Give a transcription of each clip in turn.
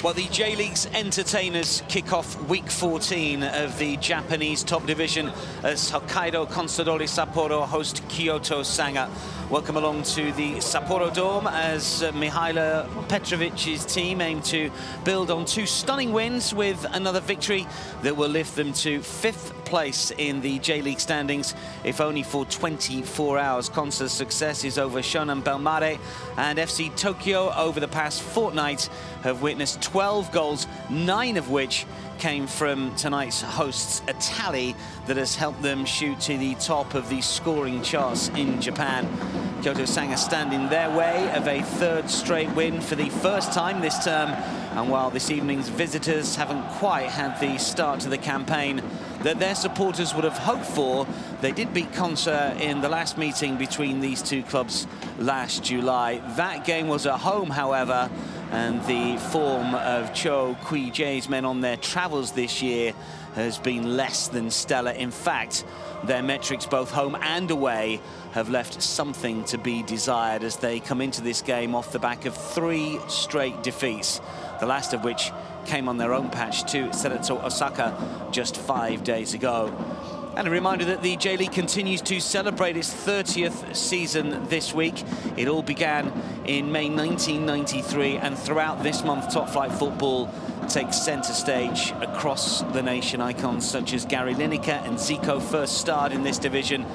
Well, the J-League's entertainers kick off week 14 of the Japanese top division as Hokkaido Consadole Sapporo host Kyoto Sanga. Welcome along to the Sapporo Dome as Mihailo Petrovic's team aim to build on two stunning wins with another victory that will lift them to 5th place in the J-League standings, if only for 24 hours. Consa's success is over Shonan Bellmare, and FC Tokyo over the past fortnight have witnessed 12 goals, 9 of which came from tonight's hosts, a tally that has helped them shoot to the top of the scoring charts in Japan. Kyoto Sanga stand in their way of a 3rd straight win for the first time this term, and while this evening's visitors haven't quite had the start to the campaign that their supporters would have hoped for, they did beat Consa in the last meeting between these two clubs last July. That game was at home, however, and the form of Cho Kui-jae's men on their travels this year has been less than stellar. In fact, their metrics both home and away have left something to be desired as they come into this game off the back of 3 straight defeats, the last of which came on their own patch to Cerezo Osaka just 5 days ago. And a reminder that the J-League continues to celebrate its 30th season this week. It all began in May 1993, and throughout this month, top-flight football takes centre stage across the nation. Icons such as Gary Lineker and Zico first starred in this division,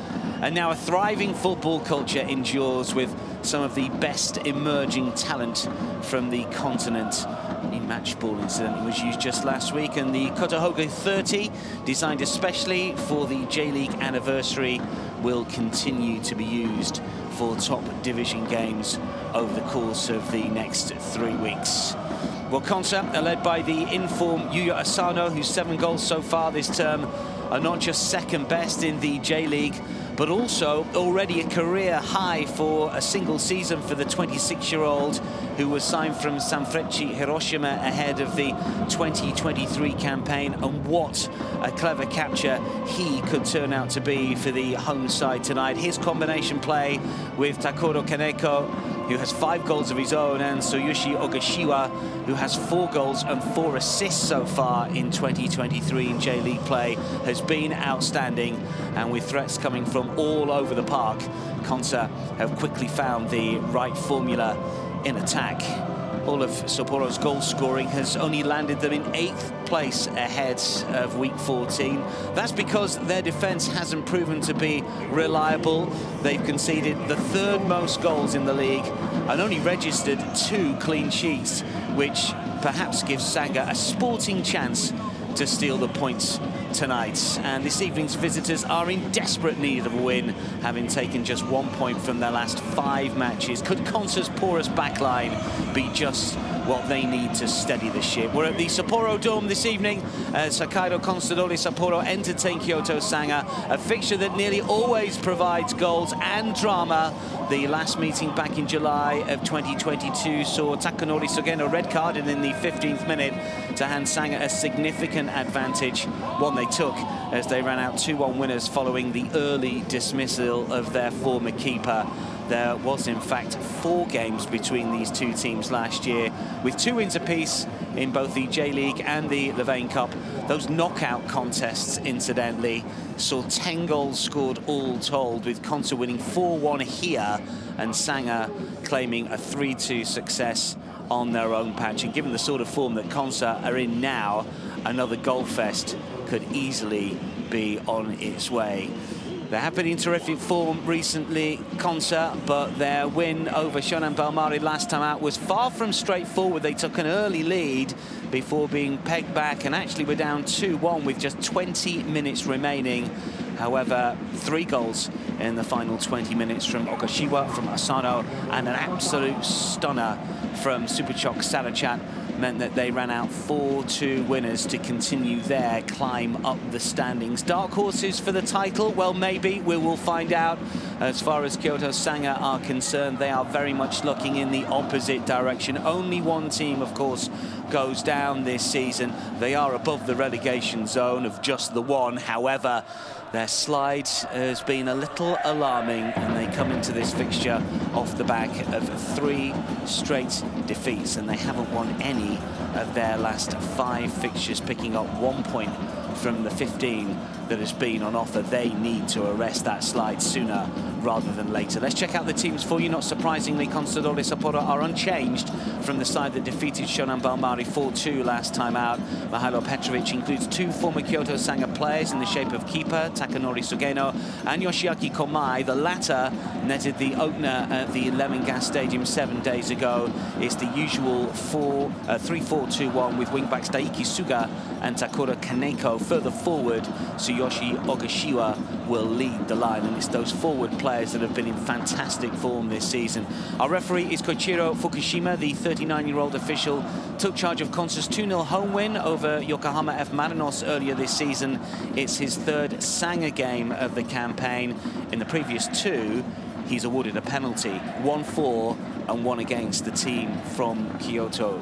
and now a thriving football culture endures with some of the best emerging talent from the continent. The match ball incidentally was used just last week, and the Kotohoge 30, designed especially for the J-League anniversary, will continue to be used for top division games over the course of the next 3 weeks. Well, Consa are led by the in-form Yuya Asano, whose 7 goals so far this term are not just second best in the J-League, but also already a career high for a single season for the 26-year-old who was signed from Sanfrecce Hiroshima ahead of the 2023 campaign. And what a clever capture he could turn out to be for the home side tonight. His combination play with Takuro Kaneko, who has 5 goals of his own, and Tsuyoshi Ogashiwa, who has 4 goals and 4 assists so far in 2023 in J-League play, has been outstanding. And with threats coming from all over the park, Consa have quickly found the right formula in attack. All of Sapporo's goal scoring has only landed them in 8th place ahead of week 14. That's because their defense hasn't proven to be reliable. They've conceded the 3rd most goals in the league and only registered 2 clean sheets, which perhaps gives Sanga a sporting chance to steal the points tonight. And this evening's visitors are in desperate need of a win, having taken just 1 point from their last 5 matches. Could Consa's porous backline be just what they need to steady the ship? We're at the Sapporo Dome this evening as Hokkaido Consadole Sapporo entertain Kyoto Sanga, a fixture that nearly always provides goals and drama. The last meeting back in July of 2022 saw Takanori Sugeno red carded in the 15th minute to hand Sanga a significant advantage, one they took as they ran out 2-1 winners following the early dismissal of their former keeper. There was, in fact, 4 games between these two teams last year, with 2 wins apiece in both the J-League and the Levain Cup. Those knockout contests, incidentally, saw 10 goals scored all told, with Consa winning 4-1 here and Sanga claiming a 3-2 success on their own patch. And given the sort of form that Consa are in now, another goal fest could easily be on its way. They have been in terrific form recently, Consa, but their win over Shonan Bellmare last time out was far from straightforward. They took an early lead before being pegged back and actually were down 2-1 with just 20 minutes remaining. However, 3 goals in the final 20 minutes from Ogashiwa, from Asano, and an absolute stunner from Superchok Sarachat meant that they ran out 4-2 winners to continue their climb up the standings. Dark horses for the title? Well, maybe. We will find out. As far as Kyoto Sanga are concerned, they are very much looking in the opposite direction. Only one team, of course, goes down this season. They are above the relegation zone of just the one. However, their slide has been a little alarming, and they come into this fixture off the back of 3 straight defeats, and they haven't won any of their last 5 fixtures, picking up 1 point from the 15 that has been on offer. They need to arrest that slide sooner rather than later. Let's check out the teams for you. Not surprisingly, Consadole Sapporo are unchanged from the side that defeated Shonan Bellmare 4-2 last time out. Mihailo Petrovic includes 2 former Kyoto Sanga players in the shape of keeper Takanori Sugeno and Yoshiaki Komai. The latter netted the opener at the Lemon Gas Stadium 7 days ago. It's the usual 3-4-2-1 with wingbacks Daiki Suga and Takura Kaneko. Further forward, Tsuyoshi Ogashiwa will lead the line, and it's those forward players that have been in fantastic form this season. Our referee is Koichiro Fukushima. The 39-year-old official took charge of Consa's 2-0 home win over Yokohama F. Marinos earlier this season. It's his 3rd Sanga game of the campaign. In the previous 2, he's awarded a penalty, 1 for and 1 against the team from Kyoto.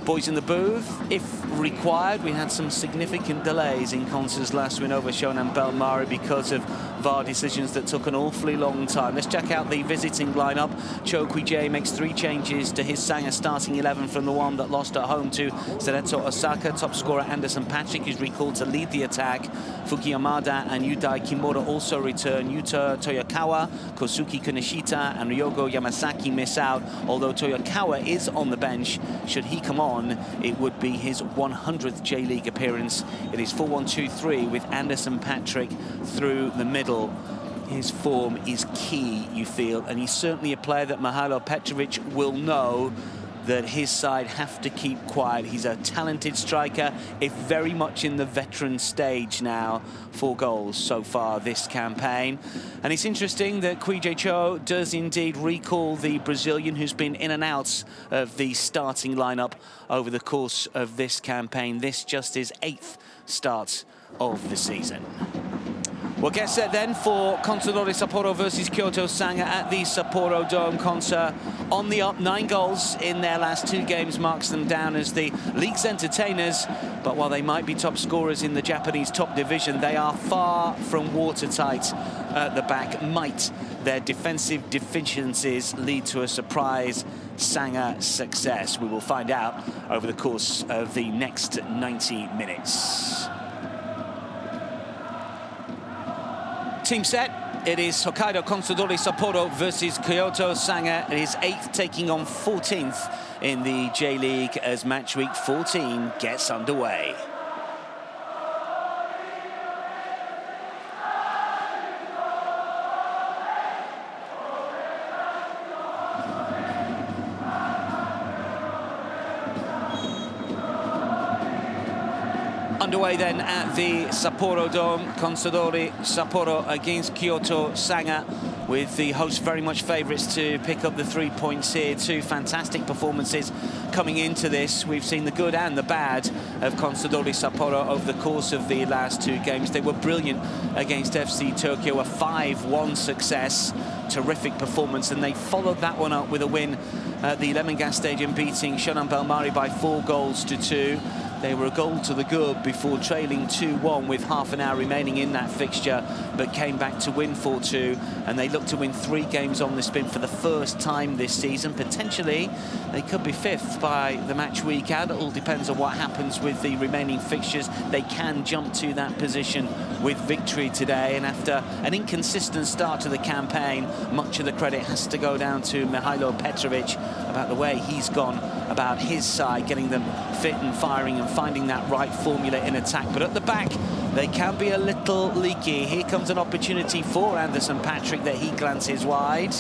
Boys in the booth, if required. We had some significant delays in Consa's last win over Shonan Bellmare because of VAR decisions that took an awfully long time. Let's check out the visiting lineup. Cho Kui-jae makes 3 changes to his Sanga starting 11 from the one that lost at home to Cerezo Osaka. Top scorer Anderson Patrick is recalled to lead the attack. Fuki Yamada and Yudai Kimura also return. Yuta Toyokawa, Kosuke Kunishita and Ryogo Yamasaki miss out, although Toyokawa is on the bench. Should he come on, it would be his 100th J-League appearance. It is 4-1-2-3 with Anderson Patrick through the middle. His form is key, you feel, and he's certainly a player that Mihailo Petrovic will know that his side have to keep quiet. He's a talented striker, if very much in the veteran stage now. 4 goals so far this campaign. And it's interesting that Kui-jae Cho does indeed recall the Brazilian who's been in and out of the starting lineup over the course of this campaign. This just his 8th start of the season. We'll get set then for Consadole Sapporo versus Kyoto Sanga at the Sapporo Dome. Consa on the up, 9 goals in their last 2 games marks them down as the league's entertainers. But while they might be top scorers in the Japanese top division, they are far from watertight at the back. Might their defensive deficiencies lead to a surprise Sanga success? We will find out over the course of the next 90 minutes. Team set, it is Hokkaido Consadole Sapporo versus Kyoto Sanga. It is 8th taking on 14th in the J-League as match week 14 gets underway. Underway then at the Sapporo Dome, Consadole Sapporo against Kyoto Sanga, with the hosts very much favourites to pick up the 3 points here. 2 fantastic performances coming into this. We've seen the good and the bad of Consadole Sapporo over the course of the last 2 games. They were brilliant against FC Tokyo, a 5-1 success, terrific performance, and they followed that one up with a win at the Lemon Gas Stadium, beating Shonan Bellmare by 4 goals to 2. They were a goal to the good before trailing 2-1 with half an hour remaining in that fixture, but came back to win 4-2, and they look to win 3 games on the spin for the first time this season. Potentially, they could be 5th by the match week out. It all depends on what happens with the remaining fixtures. They can jump to that position with victory today, and after an inconsistent start to the campaign, much of the credit has to go down to Mihailo Petrovic about the way he's gone about his side, getting them fit and firing and finding that right formula in attack. But at the back, they can be a little leaky. Here comes an opportunity for Anderson Patrick that he glances wide.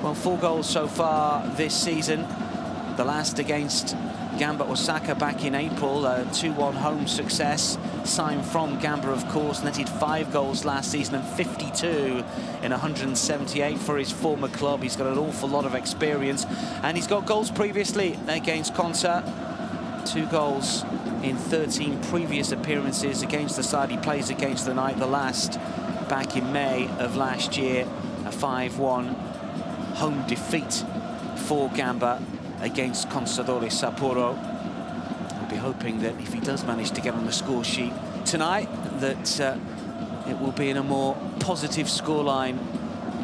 Well, 4 goals so far this season. The last against Gamba Osaka back in April, a 2-1 home success. Signed from Gamba, of course, netted 5 goals last season and 52 in 178 for his former club. He's got an awful lot of experience, and he's got goals previously against Consa. 2 goals in 13 previous appearances against the side he plays against tonight. The last back in May of last year, a 5-1 home defeat for Gamba against Consadole Sapporo. We'll be hoping that if he does manage to get on the score sheet tonight, that it will be in a more positive scoreline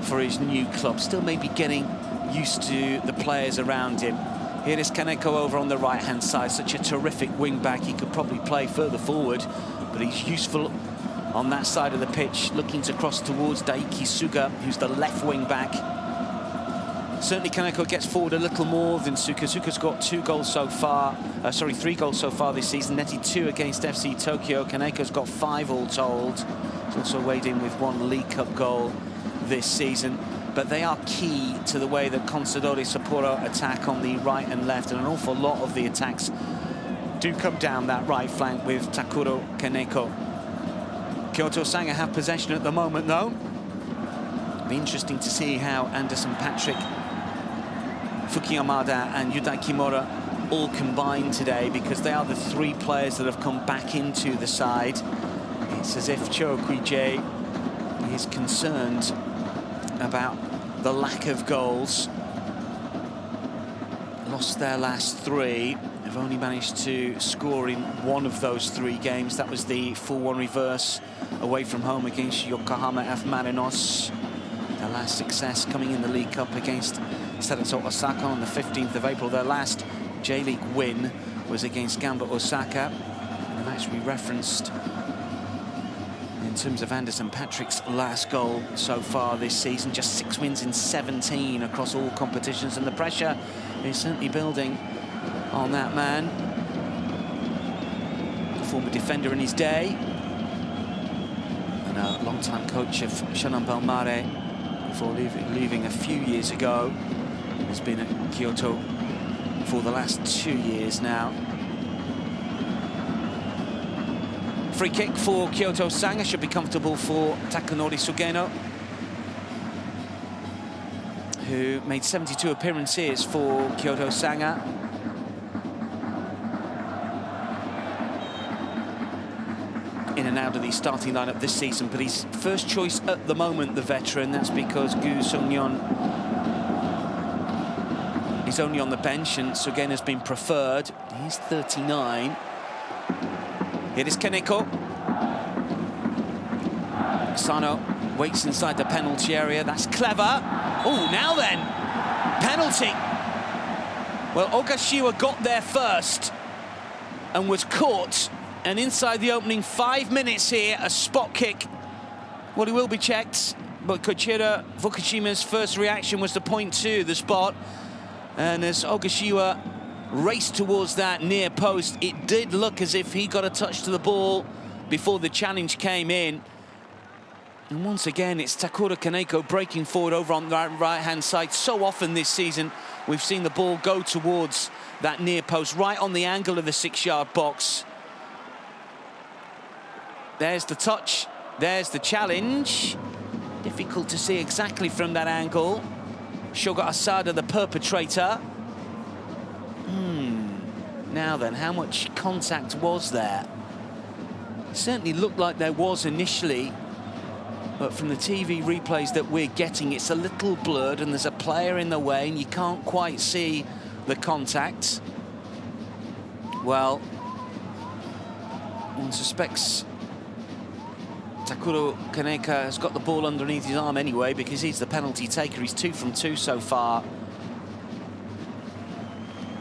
for his new club. Still maybe getting used to the players around him. Here is Kaneko over on the right-hand side, such a terrific wing-back. He could probably play further forward, but he's useful on that side of the pitch, looking to cross towards Daiki Suga, who's the left wing-back. Certainly Kaneko gets forward a little more than Suga. Suga's got 3 goals so far this season, netted 2 against FC Tokyo. Kaneko's got 5 all told. He's also weighed in with 1 League Cup goal this season. But they are key to the way that Consadole Sapporo attack on the right and left, and an awful lot of the attacks do come down that right flank with Takuro Kaneko. Kyoto Sanga have possession at the moment, though. It'll be interesting to see how Anderson Patrick, Fuki Yamada and Yuta Kimura all combine today, because they are the 3 players that have come back into the side. It's as if Chokuije is concerned about the lack of goals. Lost their last 3. They've only managed to score in 1 of those 3 games. That was the 4-1 reverse away from home against Yokohama F. Marinos. Their last success coming in the League Cup against Cerezo Osaka on the 15th of April. Their last J-League win was against Gamba Osaka. And the match we referenced in terms of Anderson Patrick's last goal so far this season. Just 6 wins in 17 across all competitions, and the pressure is certainly building on that man. A former defender in his day, and a long-time coach of Shonan Bellmare before leaving a few years ago. He's been at Kyoto for the last 2 years now. Free kick for Kyoto Sanga, should be comfortable for Takanori Sugeno, who made 72 appearances for Kyoto Sanga. In and out of the starting lineup this season, but his first choice at the moment, the veteran. That's because Gu Sung-yeon is only on the bench and Sugeno's been preferred. He's 39. Here is Kaneko. Sano waits inside the penalty area. That's clever. Oh, now then, penalty. Well, Ogashiwa got there first and was caught. And inside the opening 5 minutes here, a spot kick. Well, he will be checked, but Koichiro Fukushima's first reaction was to point to the spot. And as Ogashiwa raced towards that near post, it did look as if he got a touch to the ball before the challenge came in. And once again, it's Takuro Kaneko breaking forward over on the right-hand side. So often this season, we've seen the ball go towards that near post, right on the angle of the 6-yard box. There's the touch, there's the challenge. Difficult to see exactly from that angle. Shoga Asada, the perpetrator. Now then, how much contact was there? It certainly looked like there was initially, but from the TV replays that we're getting, it's a little blurred and there's a player in the way and you can't quite see the contact. Well, one suspects Takuro Kaneko has got the ball underneath his arm anyway, because he's the penalty taker. He's 2 from 2 so far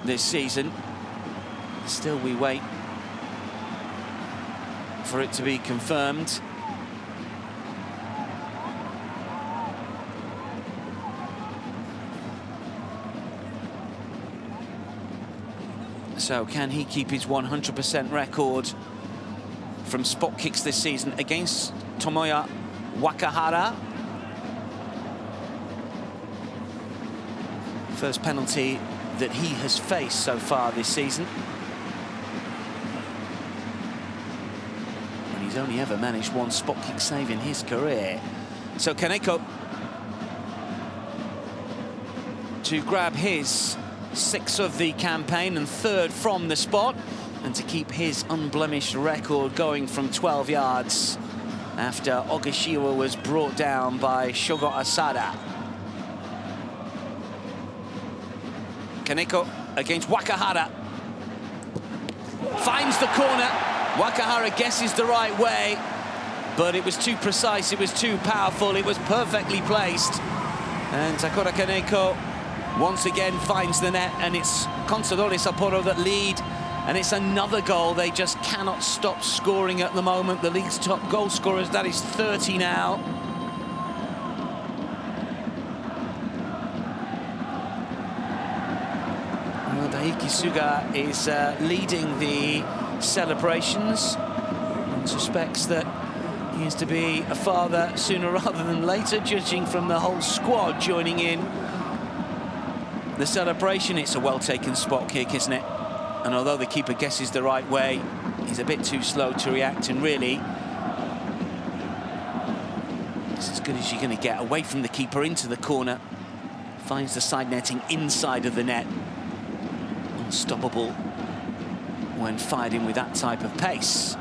this season. Still, we wait for it to be confirmed. So, can he keep his 100% record from spot kicks this season against Tomoya Wakahara? First penalty that he has faced so far this season. And he's only ever managed 1 spot kick save in his career. So Kaneko to grab his 6th of the campaign and 3rd from the spot, and to keep his unblemished record going from 12 yards after Ogashiwa was brought down by Shogo Asada. Kaneko against Wakahara. finds the corner. Wakahara guesses the right way, but it was too precise, it was too powerful, it was perfectly placed. And Takura Kaneko once again finds the net, and it's Consadole Sapporo that lead. And it's another goal. They just cannot stop scoring at the moment. The league's top goal scorers, that is 30 now. Well, Daiki Suga is leading the celebrations and suspects that he is to be a father sooner rather than later, judging from the whole squad joining in the celebration. It's a well-taken spot kick, isn't it? And although the keeper guesses the right way, he's a bit too slow to react, and really, it's as good as you're going to get. Away from the keeper into the corner, finds the side netting inside of the net. Unstoppable when fired in with that type of pace.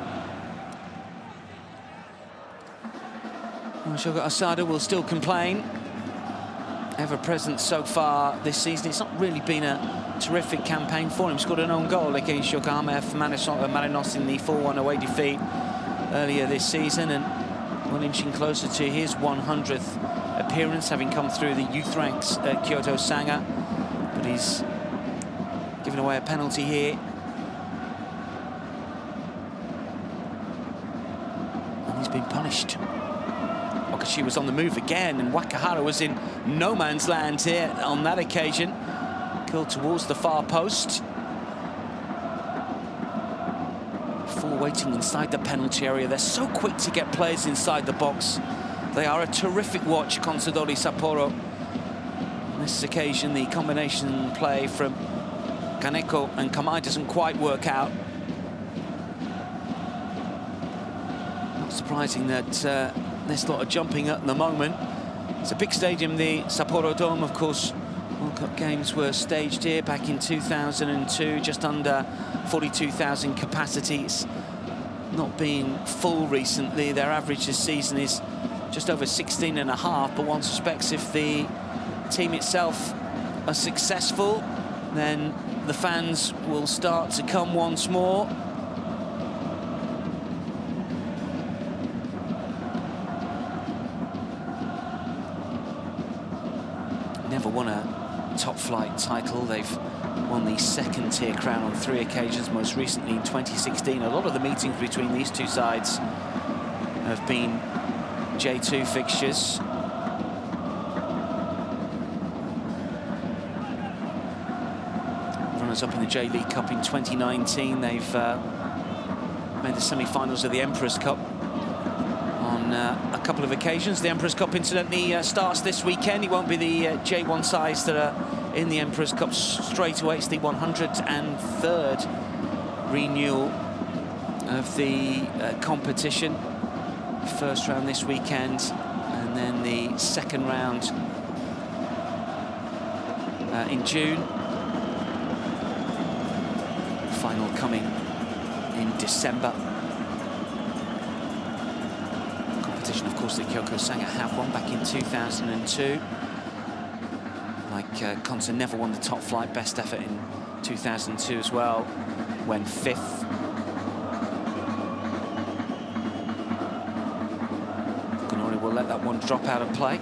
Well, Shogo Asada will still complain. Ever present so far this season. It's not really been a terrific campaign for him. Scored an own goal against Yokohama F. Marinos in the 4-1 away defeat earlier this season, and one inching closer to his 100th appearance, having come through the youth ranks at Kyoto Sanga. But he's given away a penalty here. And he's been punished. Okashi was on the move again, and Wakahara was in no man's land here on that occasion. Curled towards the far post. Four waiting inside the penalty area. They're so quick to get players inside the box. They are a terrific watch, Consadole Sapporo. On this occasion, the combination play from Kaneko and Kamai doesn't quite work out. Not surprising that this lot are jumping at the moment. It's a big stadium, the Sapporo Dome, of course. World Cup games were staged here back in 2002, just under 42,000 capacity. It's not been full recently. Their average this season is just over 16.5, but one suspects if the team itself are successful, then the fans will start to come once more. Never won a top flight title. They've won the second tier crown on 3 occasions, most recently in 2016. A lot of the meetings between these two sides have been J2 fixtures. Runners-up in the J-League Cup in 2019. They've made the semi-finals of the Emperor's Cup on a couple of occasions. The Emperor's Cup, incidentally, starts this weekend. It won't be the J1 sides that are in the Emperor's Cup straight away. It's the 103rd renewal of the competition. First round this weekend, and then the second round in June. Final coming in December. Competition, of course, that Kyoto Sanga have won back in 2002. Like Consa never won the top flight, best effort in 2002 as well, when 5th. Will let that one drop out of play.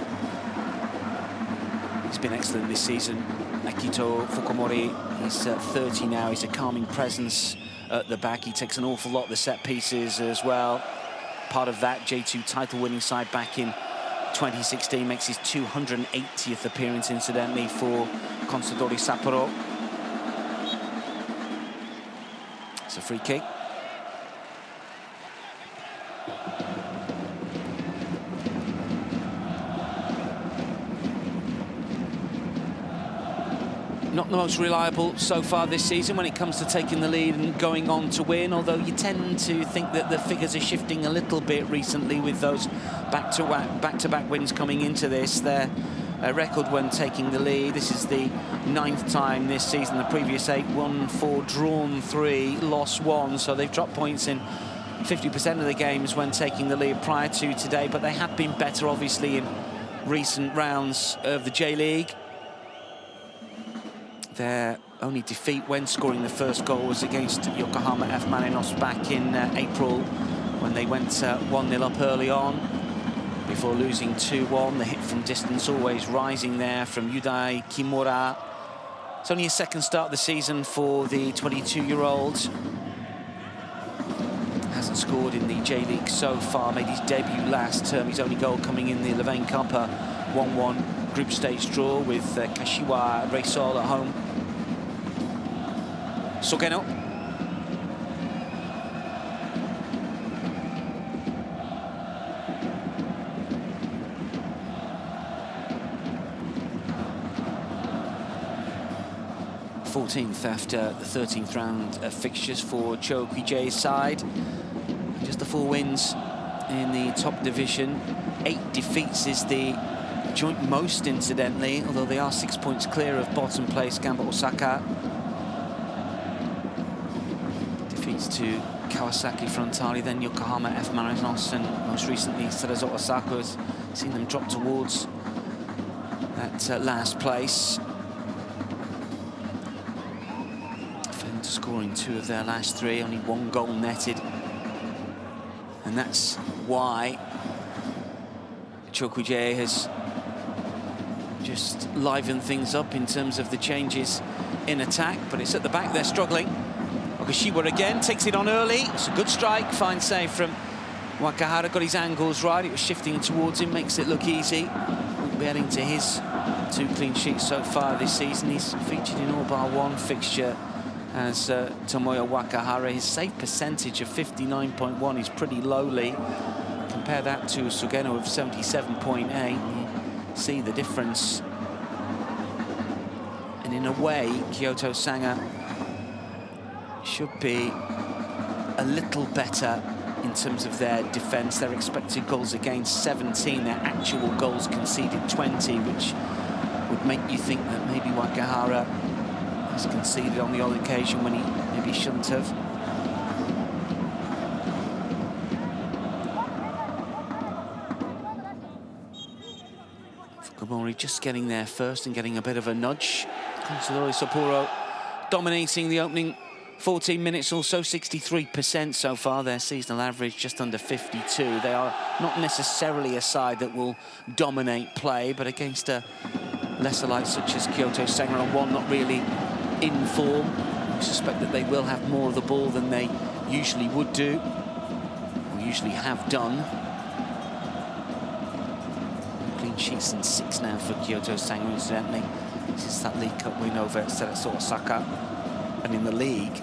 He's been excellent this season. Akito Fukumori, he's 30 now. He's a calming presence at the back. He takes an awful lot of the set pieces as well. Part of that J2 title-winning side back in 2016. Makes his 280th appearance, incidentally, for Consadole Sapporo. It's a free kick. Not the most reliable so far this season when it comes to taking the lead and going on to win, although you tend to think that the figures are shifting a little bit recently with those back-to-back wins coming into this. Their record when taking the lead, this is the 9th time this season. The previous 8, won 4, drawn 3, lost 1, so they've dropped points in 50% of the games when taking the lead prior to today, but they have been better, obviously, in recent rounds of the J-League. Their only defeat when scoring the first goal was against Yokohama F. Marinos back in April, when they went 1-0 up early on before losing 2-1. The hit from distance always rising there from Yudai Kimura. It's only his second start of the season for the 22-year-old. Hasn't scored in the J-League so far, made his debut last term. His only goal coming in the Levain Cup, a 1-1 group stage draw with Kashiwa Reysol at home. Sugeno. th after the 13th round of fixtures for Cho Kui-jae's side. Just the 4 wins in the top division. 8 defeats is the joint most, incidentally, although they are 6 points clear of bottom place Gamba Osaka. Defeats to Kawasaki Frontale, then Yokohama F. Marinos, and most recently Sarazo Osaka has seen them drop towards that last place. Scoring 2 of their last 3, only 1 goal netted. And that's why Cho Kui-jae has just livened things up in terms of the changes in attack, but it's at the back they're struggling. Okashiwa again takes it on early. It's a good strike, fine save from Wakahara, got his angles right, it was shifting towards him, makes it look easy. Won't be heading to his 2 clean sheets so far this season. He's featured in all bar 1 fixture as Tomoya Wakahara. His save percentage of 59.1 is pretty lowly. Compare that to Sugeno of 77.8. You see the difference. And in a way, Kyoto Sanga should be a little better in terms of their defence. Their expected goals against 17, their actual goals conceded 20, which would make you think that maybe Wakahara has conceded on the odd occasion when he maybe shouldn't have. Fukumori just getting there first and getting a bit of a nudge. Consadole Sapporo dominating the opening 14 minutes or so, 63% so far. Their seasonal average just under 52. They are not necessarily a side that will dominate play, but against a lesser light such as Kyoto Sanga on 1, not really in form. I suspect that they will have more of the ball than they usually would do, or usually have done. Clean sheets in 6 now for Kyoto Sanga, incidentally. This is that League Cup win over Sarazo Osaka. And in the league,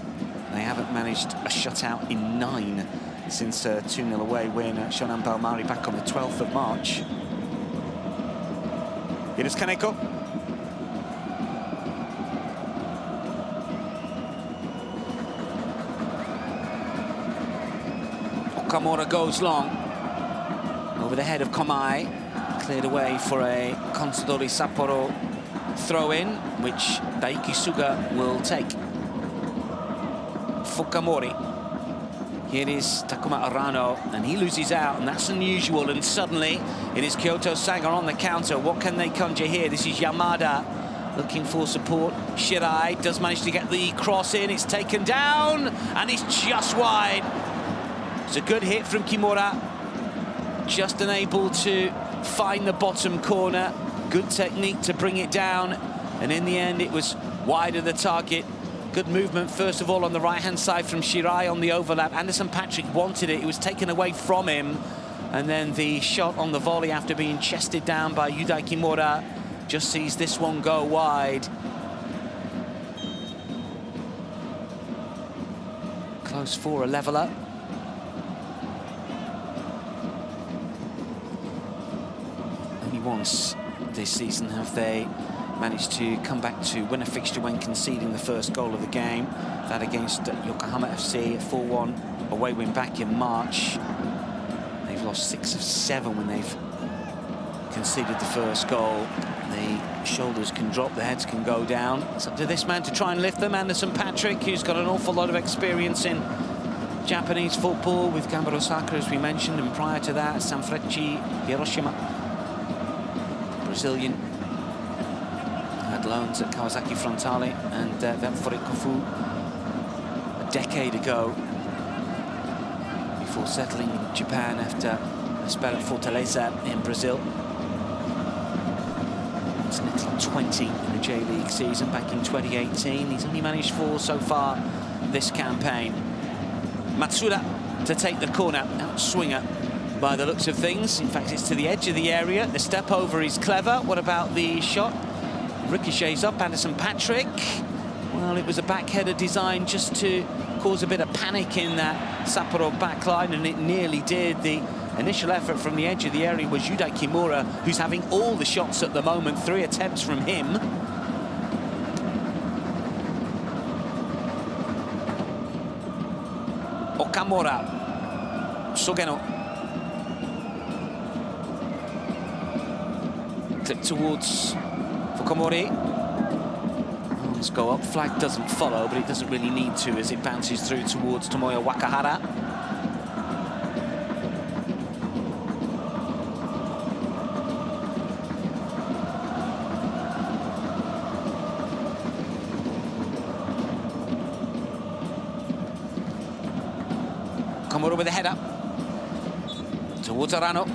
they haven't managed a shutout in 9 since a 2-0 away win at Shonan Bellmare back on the 12th of March. It is Kaneko. Okamura goes long over the head of Komai, cleared away for a Consadole Sapporo throw-in, which Daiki Suga will take. Fukamori. Here is Takuma Arano, and he loses out, and that's unusual, and suddenly it is Kyoto Sanga on the counter. What can they conjure here? This is Yamada looking for support. Shirai does manage to get the cross in. It's taken down, and it's just wide. It's a good hit from Kimura, just unable to find the bottom corner. Good technique to bring it down, and in the end it was wide of the target. Good movement first of all on the right-hand side from Shirai on the overlap. Anderson Patrick wanted it, it was taken away from him, and then the shot on the volley after being chested down by Yudai Kimura just sees this one go wide. Close for a leveller. Once this season have they managed to come back to win a fixture when conceding the first goal of the game. That against Yokohama FC, a 4-1 away win back in March. They've lost 6 of 7 when they've conceded the first goal. The shoulders can drop, the heads can go down. It's up to this man to try and lift them. Anderson Patrick, who's got an awful lot of experience in Japanese football with Gamba Osaka, as we mentioned, and prior to that, Sanfrecce Hiroshima. Brazilian. Had loans at Kawasaki Frontale and Ventforet Kofu a decade ago, before settling in Japan after a spell at Fortaleza in Brazil. He's little 20 in the J-League season back in 2018. He's only managed 4 so far this campaign. Matsuda to take the corner, outswinger by the looks of things. In fact, it's to the edge of the area. The step over is clever. What about the shot? Ricochets up, Anderson Patrick. Well, it was a back-header designed just to cause a bit of panic in that Sapporo backline, and it nearly did. The initial effort from the edge of the area was Yudai Kimura, who's having all the shots at the moment. 3 attempts from him. Okamura. Sogeno. Clip towards Fukumori. Let's go up. Flag doesn't follow, but it doesn't really need to as it bounces through towards Tomoya Wakahara. Komuro with a header towards Arano.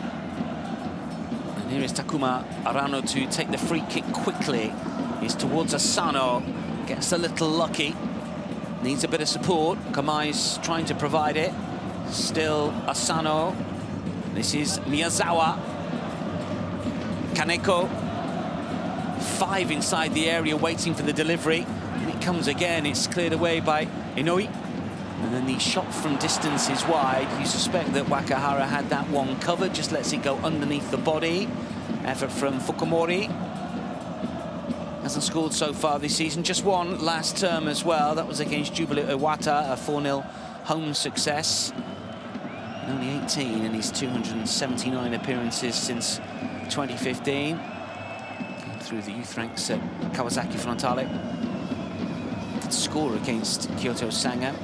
And here is Takuma Arano to take the free kick quickly. He's towards Asano, gets a little lucky, needs a bit of support. Kamai's trying to provide it. Still Asano. This is Miyazawa. Kaneko. 5 inside the area waiting for the delivery. And it comes again, it's cleared away by Inoi. And then the shot from distance is wide. You suspect that Wakahara had that one covered, just lets it go underneath the body. Effort from Fukumori. Hasn't scored so far this season, just one last term as well. That was against Jubilee Iwata, a 4-0 home success. And only 18 in his 279 appearances since 2015. Came through the youth ranks at Kawasaki Frontale. Did score against Kyoto Sanga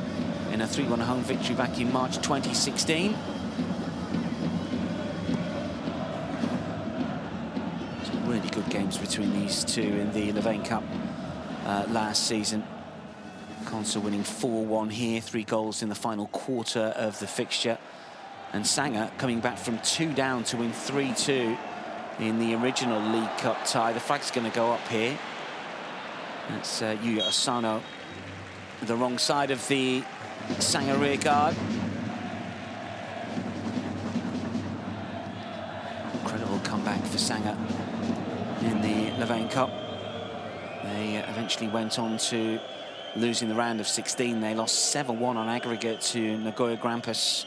in a 3-1 home victory back in March 2016. Really good games between these two in the Levain Cup last season. Consa winning 4-1 here, 3 goals in the final quarter of the fixture. And Sanga coming back from 2 down to win 3-2 in the original League Cup tie. The flag's going to go up here. That's Yuya Asano, the wrong side of the Sanga rear guard. Incredible comeback for Sanga in the Levain Cup. They eventually went on to losing the round of 16. They lost 7-1 on aggregate to Nagoya Grampus.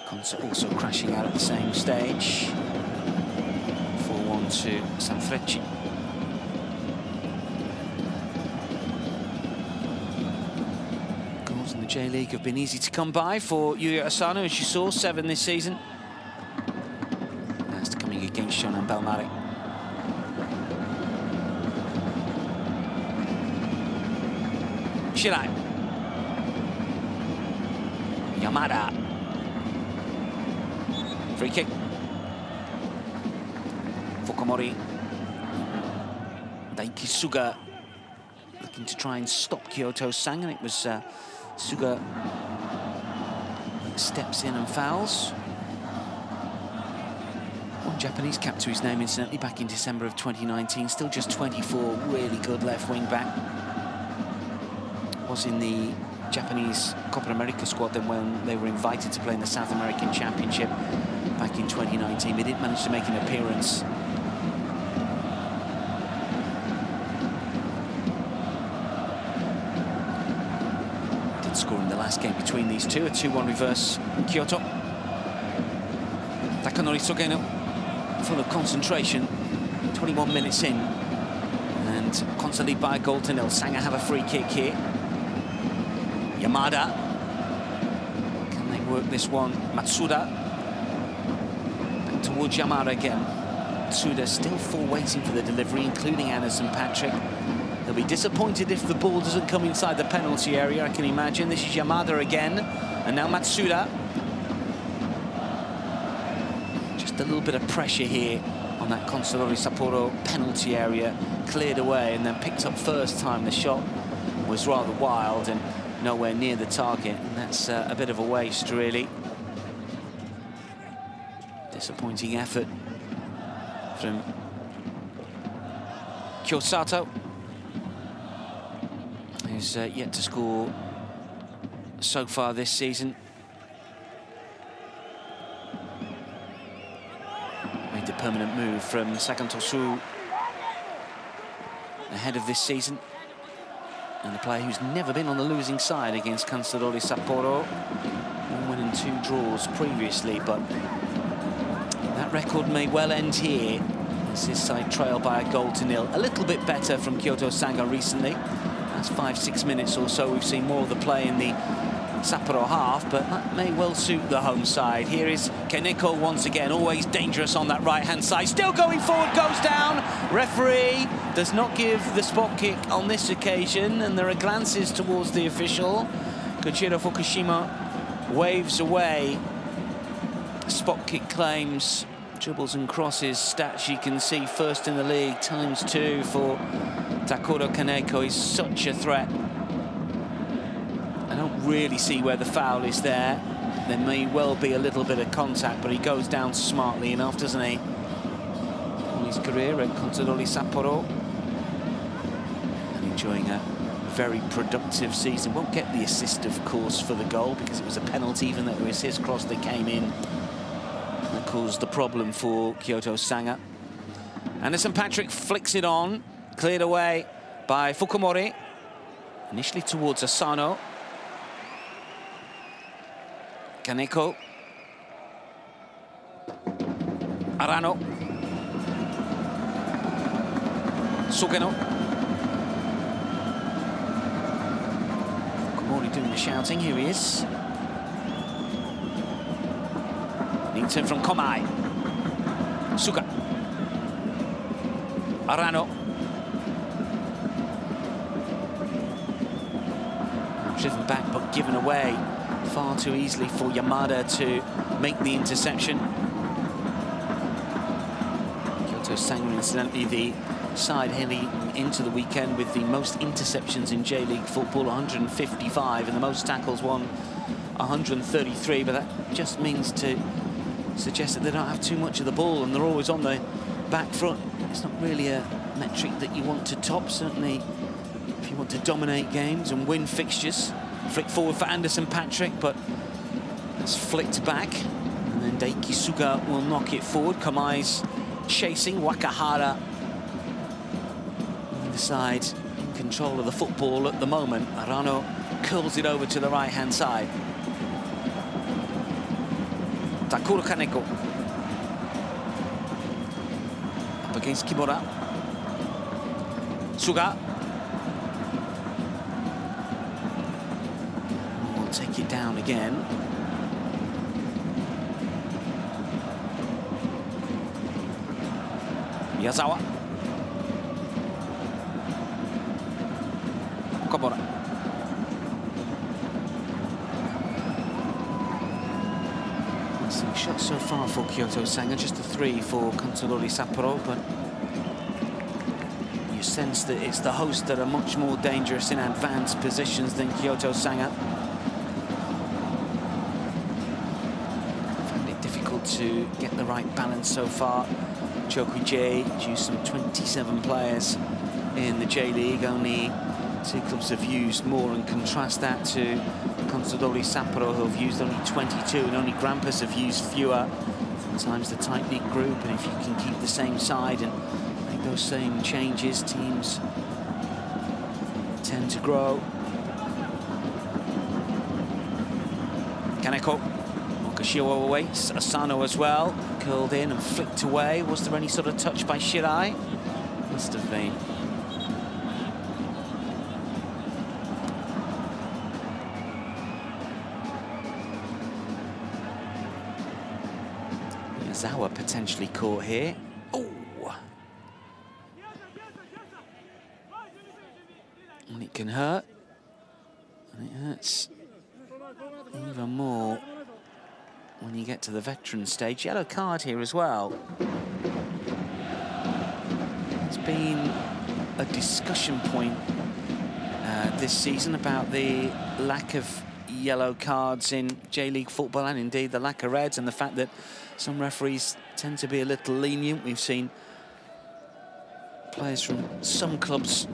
Consa also crashing out at the same stage. 4-1 to Sanfrecce. Goals in the J-League have been easy to come by for Yuya Asano, as you saw, 7 this season. Against Shonan Belmare. Shirai. Yamada. Free kick. Fukumori. Daiki Suga looking to try and stop Kyoto Sanga. It was Suga steps in and fouls. One Japanese cap to his name, incidentally, back in December of 2019. Still just 24, really good left wing back. Was in the Japanese Copa America squad then when they were invited to play in the South American Championship back in 2019. They didn't manage to make an appearance. Did score in the last game between these two, a 2-1 reverse Kyoto. Takanori Sogeno, full of concentration, 21 minutes in, and Consa lead by a goal to nil. Sanga have a free kick here. Yamada, can they work this one? Matsuda, back towards Yamada again. Matsuda still 4 waiting for the delivery, including Anderson Patrick. They'll be disappointed if the ball doesn't come inside the penalty area, I can imagine. This is Yamada again, and now Matsuda. A little bit of pressure here on that Consadole Sapporo penalty area, cleared away and then picked up first time. The shot was rather wild and nowhere near the target, and that's a bit of a waste, really. Disappointing effort from Kyosato, who's yet to score so far this season. Made the permanent move from Sakantosu ahead of this season. And a player who's never been on the losing side against Consadole Sapporo. 1 win and 2 draws previously, but that record may well end here as his side trail by a 1-0. A little bit better from Kyoto Sanga recently. That's 5-6 minutes or so. We've seen more of the play in the Sapporo half, but that may well suit the home side. Here is Kaneko once again, always dangerous on that right-hand side. Still going forward, goes down. Referee does not give the spot kick on this occasion, and there are glances towards the official. Koichiro Fukushima waves away spot kick claims. Dribbles and crosses stats you can see first in the league, ×2 for Takuro Kaneko. He's such a threat. I don't really see where the foul is there. There may well be a little bit of contact, but he goes down smartly enough, doesn't he? On his career at Consadole Sapporo. And enjoying a very productive season. Won't get the assist, of course, for the goal, because it was a penalty, even though it was his cross that came in. That caused the problem for Kyoto Sanga. Anderson Patrick flicks it on. Cleared away by Fukumori. Initially towards Asano. Kaneko. Arano. Sugeno. Fukumori doing the shouting. Here he is. Needs him from Komai. Suga. Arano. Driven back but given away far too easily for Yamada to make the interception. Kyoto Sanga, incidentally, the side heading into the weekend with the most interceptions in J-League football, 155, and the most tackles won, 133, but that just means to suggest that they don't have too much of the ball and they're always on the back front. It's not really a metric that you want to top, certainly if you want to dominate games and win fixtures. Flick forward for Anderson Patrick, but it's flicked back. And then Daiki Suga will knock it forward. Kamai's chasing. Wakahara on the side, in control of the football at the moment. Arano curls it over to the right-hand side. Takuro Kaneko. Up against Kimura. Suga. Take it down again. Miyazawa. Komura. Some shots so far for Kyoto Sanga, just the 3 for Consadole Sapporo, but you sense that it's the hosts that are much more dangerous in advanced positions than Kyoto Sanga. To get the right balance so far. Choku J used some 27 players in the J-League. Only 2 clubs have used more, and contrast that to Consadole Sapporo, who have used only 22, and only Grampus have used fewer. Sometimes the tight-knit group, and if you can keep the same side and make those same changes, teams tend to grow. Kaneko. Kashiwa awaits, Asano as well, curled in and flicked away. Was there any sort of touch by Shirai? Must have been. Miyazawa potentially caught here. Oh! And it can hurt. And it hurts even more when you get to the veteran stage. Yellow card here as well. been a discussion point this season about the lack of yellow cards in J-League football, and indeed the lack of reds, and the fact that some referees tend to be a little lenient. We've seen players from some clubs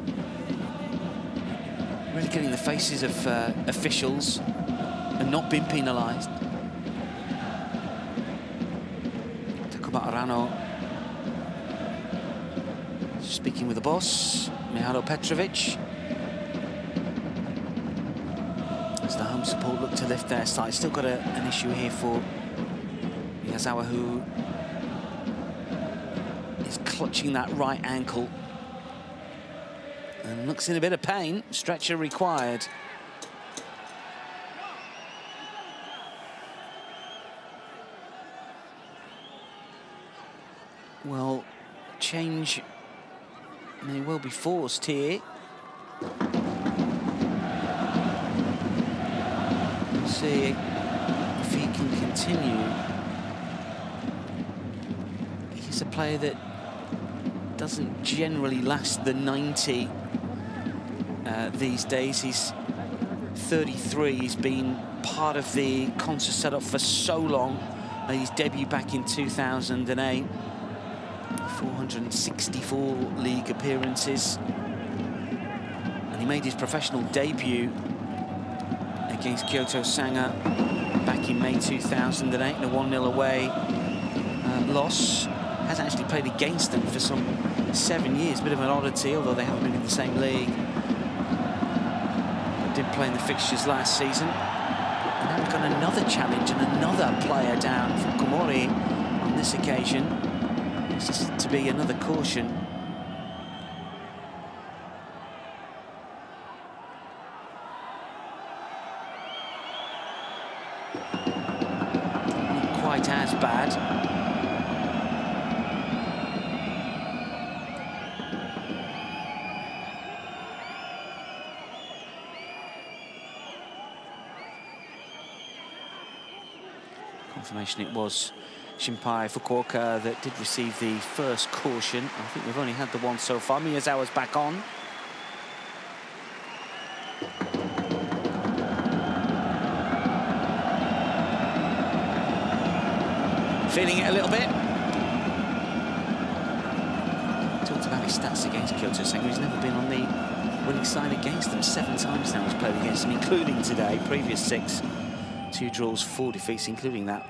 really getting the faces of officials and not being penalised. Takuma Arano speaking with the boss, Mihailo Petrovic. As the home support look to lift their side. Still got an issue here for Miyazawa, who is clutching that right ankle and looks in a bit of pain. Stretcher required. Well, change may well be forced here. See if he can continue. He's a player that doesn't generally last the 90 these days. He's 33. He's been part of the concert setup for so long. His debut back in 2008. 464 league appearances. And he made his professional debut against Kyoto Sanga back in May 2008 in a 1-0 away loss. Has actually played against them for some 7 years. Bit of an oddity, although they haven't been in the same league. But did play in the fixtures last season. And now we've got another challenge and another player down for Komori on this occasion. This is to be another caution. Quite as bad. Confirmation it was Shinpai Fukuoka that did receive the first caution. I think we've only had the one so far. Miyazawa's back on. Feeling it a little bit. Talked about his stats against Kyoto Sanga. He's never been on the winning side against them. 7 times now he's played against them, including today. Previous 6, 2 draws, 4 defeats, including that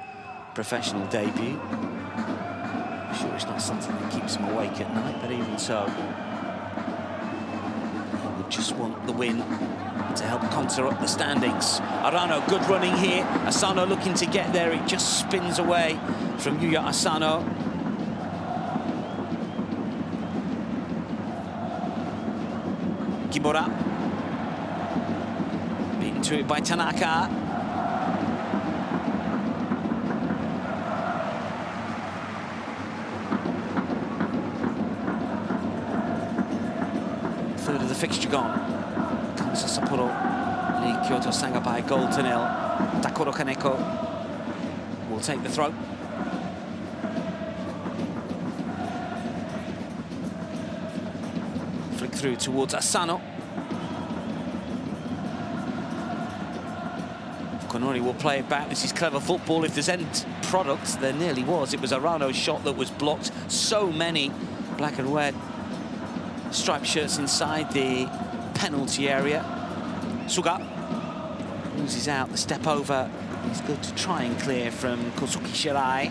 professional debut. I'm sure it's not something that keeps him awake at night, but even so, he would just want the win to help contour up the standings. Arano, good running here. Asano looking to get there. It just spins away from Yuya Asano. Kimura. Beaten to it by Tanaka. Third of the fixture gone. Comes to Sapporo lead Kyoto Sanga by a goal to 0. Takuro Kaneko will take the throw. Flick through towards Asano. Konori will play it back. This is clever football. If there's end product, there nearly was. It was Arano's shot that was blocked. So many black and red striped shirts inside the penalty area. Suga loses out the step over. He's good to try and clear from Kosuke Shirai.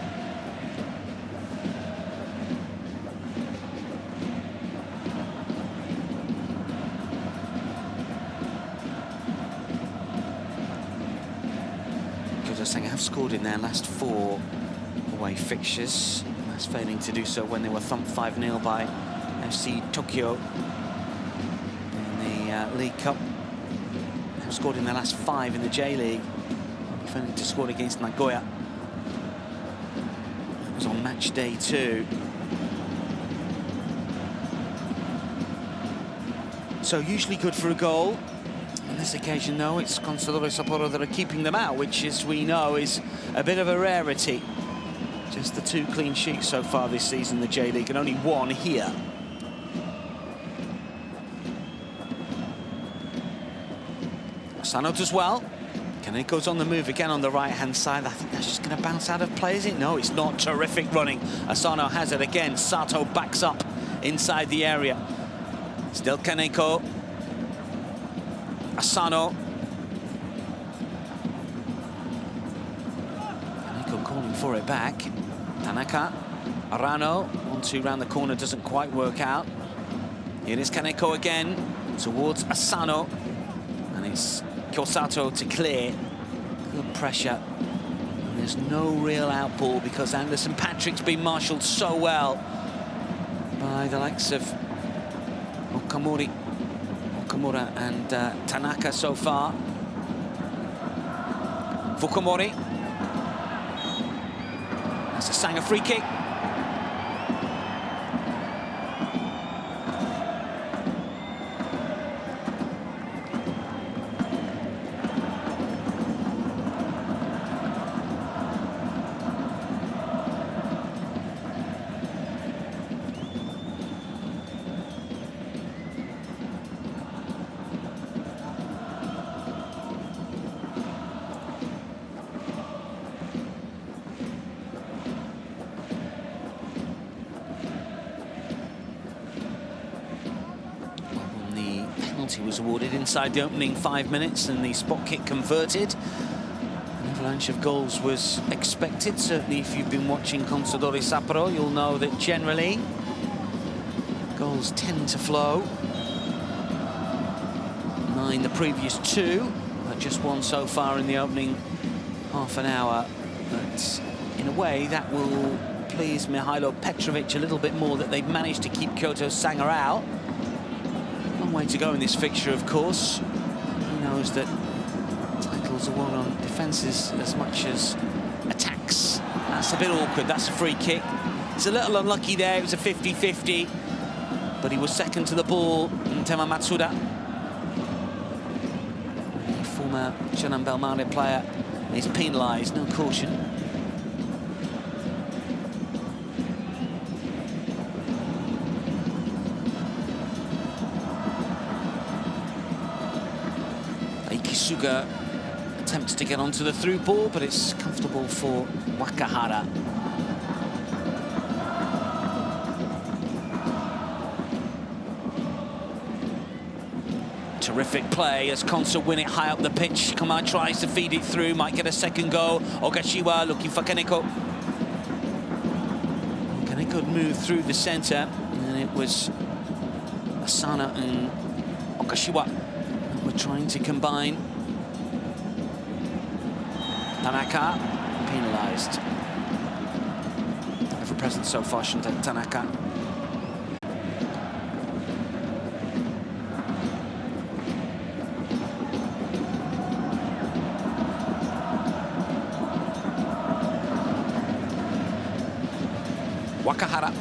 Kyoto Sanga have scored in their last 4 away fixtures. Last failing to do so when they were thumped 5-0 by FC Tokyo in the League Cup. They've scored in their last 5 in the J-League. Failing to score against Nagoya. That was on match day 2. So usually good for a goal. On this occasion, though, it's Consadole Sapporo that are keeping them out, which, as we know, is a bit of a rarity. Just the 2 clean sheets so far this season, the J-League, and only 1 here. Asano does well. Kaneko's on the move again on the right-hand side. I think that's just going to bounce out of play, is it? No, it's not. Terrific running. Asano has it again. Sato backs up inside the area. Still Kaneko. Asano. Kaneko calling for it back. Tanaka. Arano. 1-2 round the corner, doesn't quite work out. Here is Kaneko again towards Asano. And it's Kyosato to clear. Good pressure. And there's no real outball because Anderson Patrick's been marshalled so well by the likes of Okamura and Tanaka so far. Fukumori. That's a Sanga free kick. Was awarded inside the opening 5 minutes and the spot kick converted. An avalanche of goals was expected. Certainly if you've been watching Consadole Sapporo, you'll know that generally goals tend to flow. 9 the previous 2, but just 1 so far in the opening half an hour. But in a way that will please Mihailo Petrovic a little bit more, that they've managed to keep Kyoto Sanga out. Long way to go in this fixture, of course. He knows that titles are won on defences as much as attacks. That's a bit awkward. That's a free kick. It's a little unlucky there. It was a 50-50, but he was second to the ball. Tema Matsuda, the former Shonan Bellmare player, is penalised. No caution. Suga attempts to get onto the through ball, but it's comfortable for Wakahara. Terrific play as Consa win it high up the pitch. Kamai tries to feed it through, might get a second goal. Ogashiwa looking for Kaneko. Kaneko moved through the centre, and it was Asana and Ogashiwa who were trying to combine. Tanaka, penalised. Ever present so far, Shunta Tanaka. Wakahara.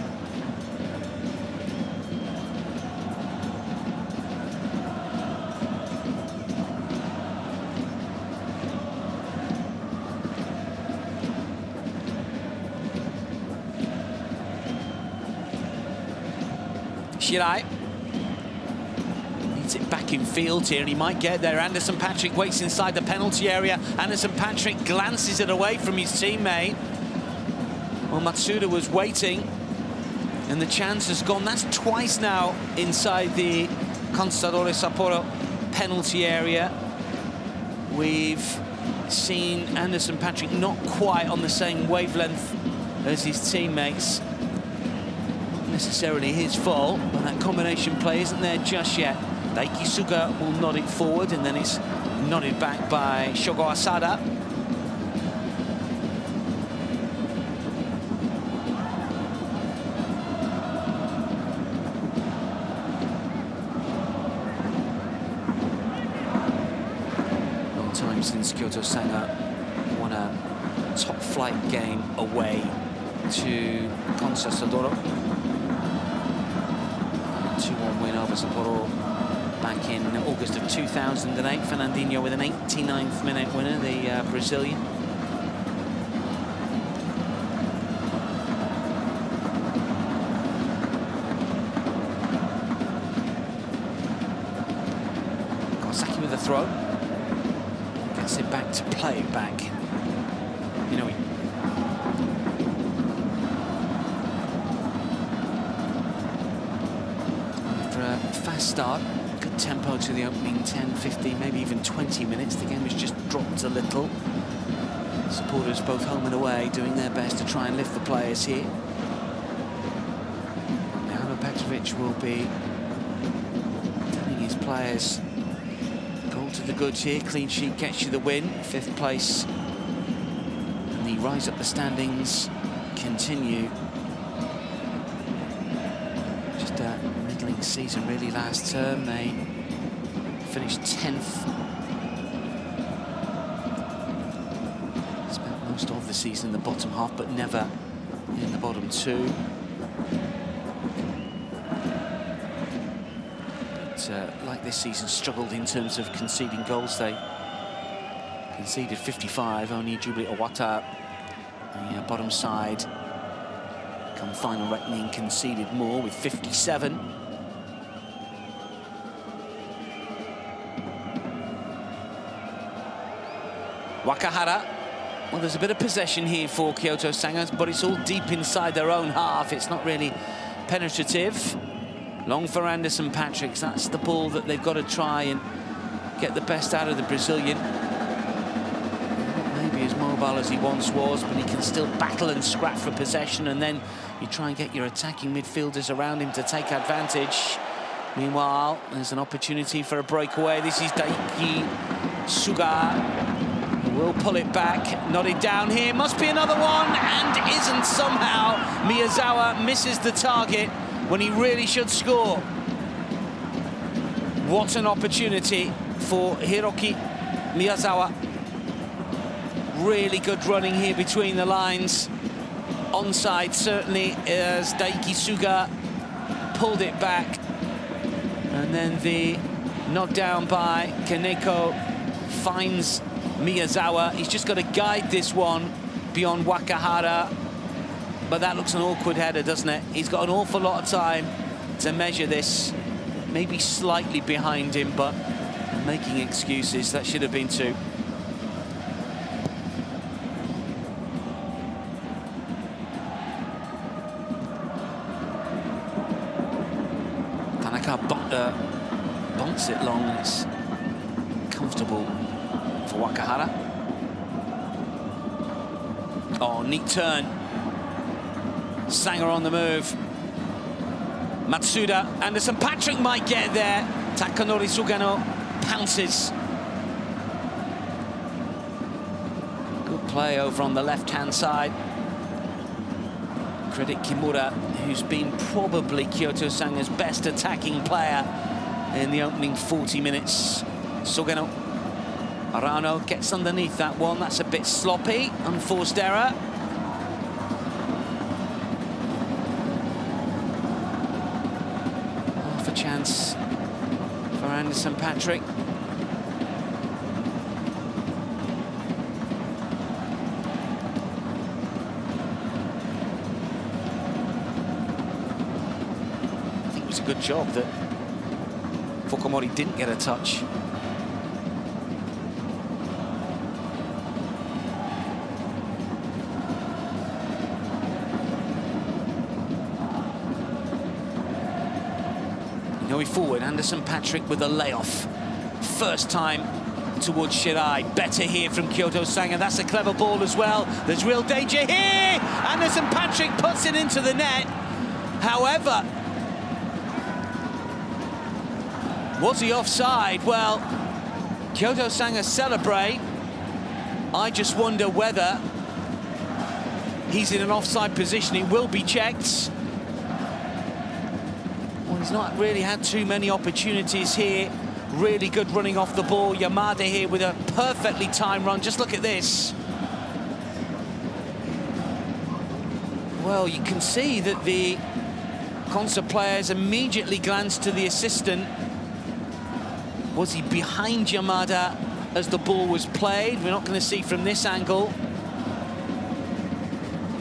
Shirai needs it back in field here, and he might get there. Anderson Patrick waits inside the penalty area. Anderson Patrick glances it away from his teammate. Well, Matsuda was waiting, and the chance has gone. That's twice now inside the Consadole Sapporo penalty area. We've seen Anderson Patrick not quite on the same wavelength as his teammates. Necessarily his fault, but that combination play isn't there just yet. Daiki Suga will nod it forward, and then it's nodded back by Shogo Asada. Long time since Kyoto Sanga won a top flight game away to Consadole. 2-1 win over Sapporo back in August of 2008. Fernandinho with an 89th minute winner, the Brazilian. Kawasaki with a throw. going back to play it back. You know, after a fast start, good tempo to the opening 10, 15, maybe even 20 minutes, the game has just dropped a little. Supporters both home and away doing their best to try and lift the players here. Now Petrovic will be telling his players, goal to the goods here, clean sheet gets you the win, 5th place. And the rise up the standings continue. Just a middling season really last term. They finished 10th. Spent most of the season in the bottom half, but never in the bottom 2. Like this season, struggled in terms of conceding goals. They conceded 55, only Jubilee Owata, the bottom side, come final reckoning, conceded more with 57. Wakahara, well, there's a bit of possession here for Kyoto Sanga, but it's all deep inside their own half. It's not really penetrative. Long for Anderson Patrick. That's the ball that they've got to try and get the best out of the Brazilian. Not maybe as mobile as he once was, but he can still battle and scrap for possession, and then you try and get your attacking midfielders around him to take advantage. Meanwhile, there's an opportunity for a breakaway. This is Daiki Suga, who will pull it back. Nodded down here. Must be another one, and isn't somehow. Miyazawa misses the target when he really should score. What an opportunity for Hiroki Miyazawa. Really good running here between the lines. Onside, certainly, as Daiki Suga pulled it back. And then the knock down by Kaneko finds Miyazawa. He's just got to guide this one beyond Wakahara. But that looks an awkward header, doesn't it? He's got an awful lot of time to measure this. Maybe slightly behind him, but making excuses. That should have been 2. Tanaka bunts it long, and it's comfortable for Wakahara. Oh, neat turn. Sanga on the move. Matsuda, Anderson Patrick might get there. Takanori Sugano pounces. Good play over on the left-hand side. Credit Kimura, who's been probably Kyoto Sanga's best attacking player in the opening 40 minutes. Sugano. Arano gets underneath that one. That's a bit sloppy. Unforced error. Chance for Anderson Patrick. I think it was a good job that Fukumori didn't get a touch. Going forward, Anderson Patrick with a layoff. First time towards Shirai. Better here from Kyoto Sanga. That's a clever ball as well. There's real danger here. Anderson Patrick puts it into the net. However, was he offside? Well, Kyoto Sanga celebrate. I just wonder whether he's in an offside position. It will be checked. He's not really had too many opportunities here. Really good running off the ball. Yamada here with a perfectly timed run. Just look at this. Well, you can see that the Consa players immediately glanced to the assistant. Was he behind Yamada as the ball was played? We're not going to see from this angle.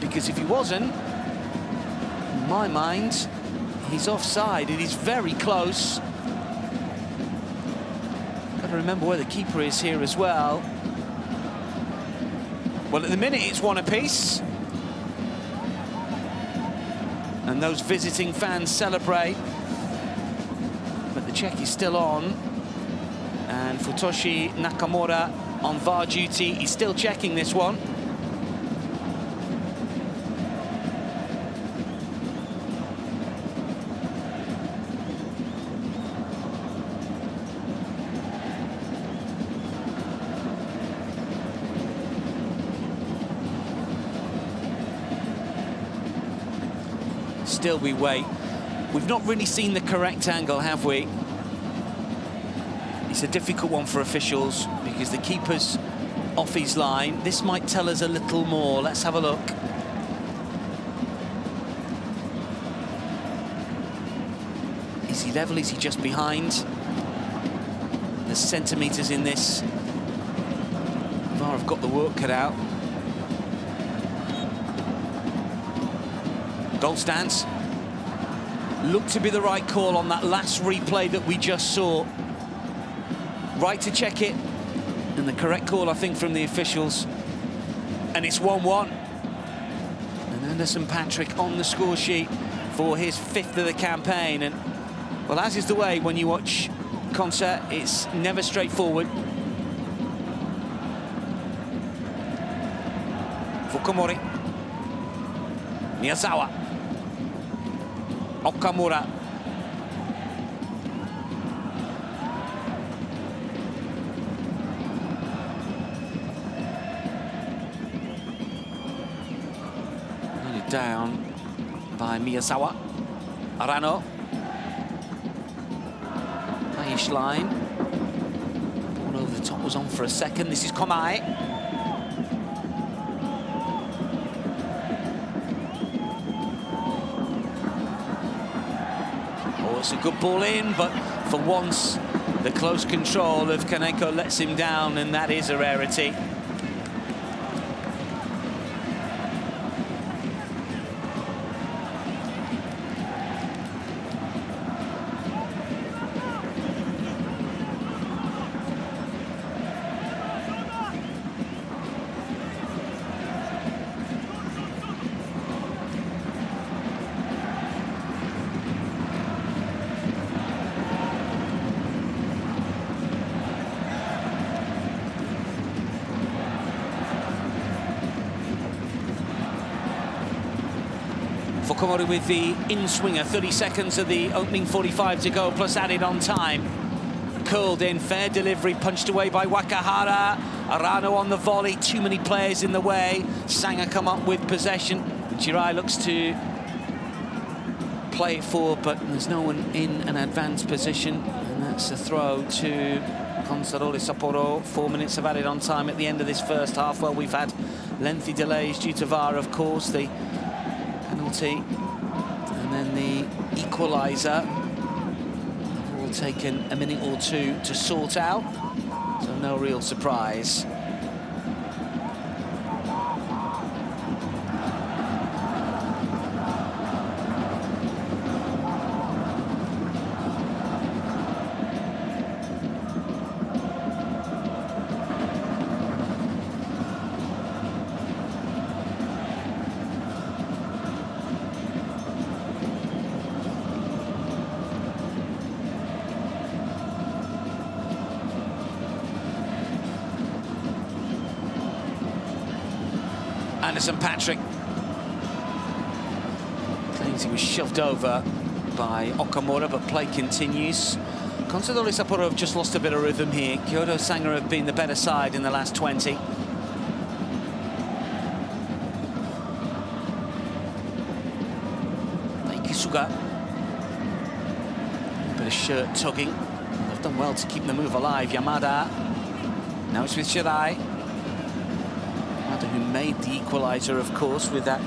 Because if he wasn't, in my mind, he's offside. It is very close. Got to remember where the keeper is here as well. Well, at the minute, it's one apiece. And those visiting fans celebrate. But the check is still on. And Futoshi Nakamura on VAR duty. He's still checking this one. Still we wait. We've not really seen the correct angle, have we? It's a difficult one for officials because the keeper's off his line. This might tell us a little more. Let's have a look. Is he level? Is he just behind? There's centimetres in this. VAR have got the work cut out. Goal stands. Looked to be the right call on that last replay that we just saw. Right to check it. And the correct call, I think, from the officials. And it's 1-1. And Anderson Patrick on the score sheet for his 5th of the campaign. And, well, as is the way when you watch concert, it's never straightforward. Fukumori. Miyazawa. Okamura. Nearly down by Miyazawa. Arano. Highish line. Ball over the top was on for a second. This is Komai. It's a good ball in, but for once, the close control of Kaneko lets him down, and that is a rarity. Fukumori with the in-swinger, 30 seconds of the opening 45 to go, plus added on time. Curled in, fair delivery, punched away by Wakahara. Arano on the volley, too many players in the way. Sanga come up with possession. Jirai looks to play it forward, but there's no one in an advanced position. And that's a throw to Consadole Sapporo. 4 minutes of added on time at the end of this first half. Well, we've had lengthy delays due to VAR, of course. The penalty and then the equaliser have all taken a minute or two to sort out, so no real surprise. Anderson Patrick claims he was shoved over by Okamura, but play continues. Consadole Sapporo have just lost a bit of rhythm here. Kyoto Sanga have been the better side in the last 20. Ikisuga. A bit of shirt tugging. They've done well to keep the move alive. Yamada. Now it's with Shirai. Who made the equaliser, of course, with that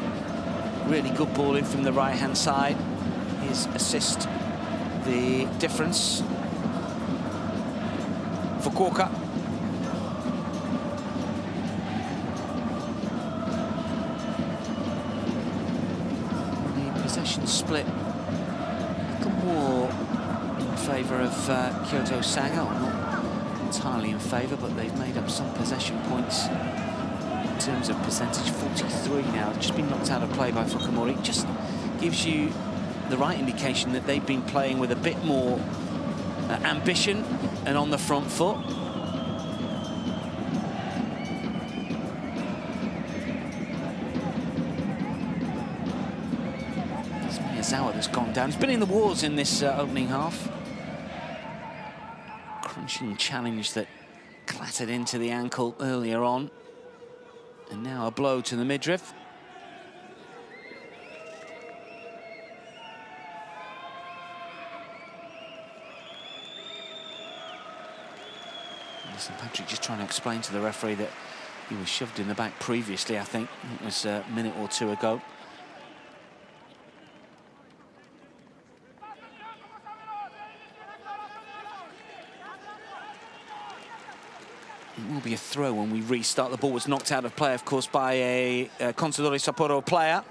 really good ball in from the right-hand side. His assist, the difference. Fukuoka. The possession split a little more in favour of Kyoto Sanga. Not entirely in favour, but they've made up some possession points terms of percentage, 43 now. Just been knocked out of play by Fukumori. Just gives you the right indication that they've been playing with a bit more ambition and on the front foot. It's Miyazawa that's gone down. He's been in the wars in this opening half. Crunching challenge that clattered into the ankle earlier on. And now a blow to the midriff. St. Patrick just trying to explain to the referee that he was shoved in the back previously, I think. It was a minute or two ago. It will be a throw when we restart. The ball was knocked out of play, of course, by a Consadole Sapporo player.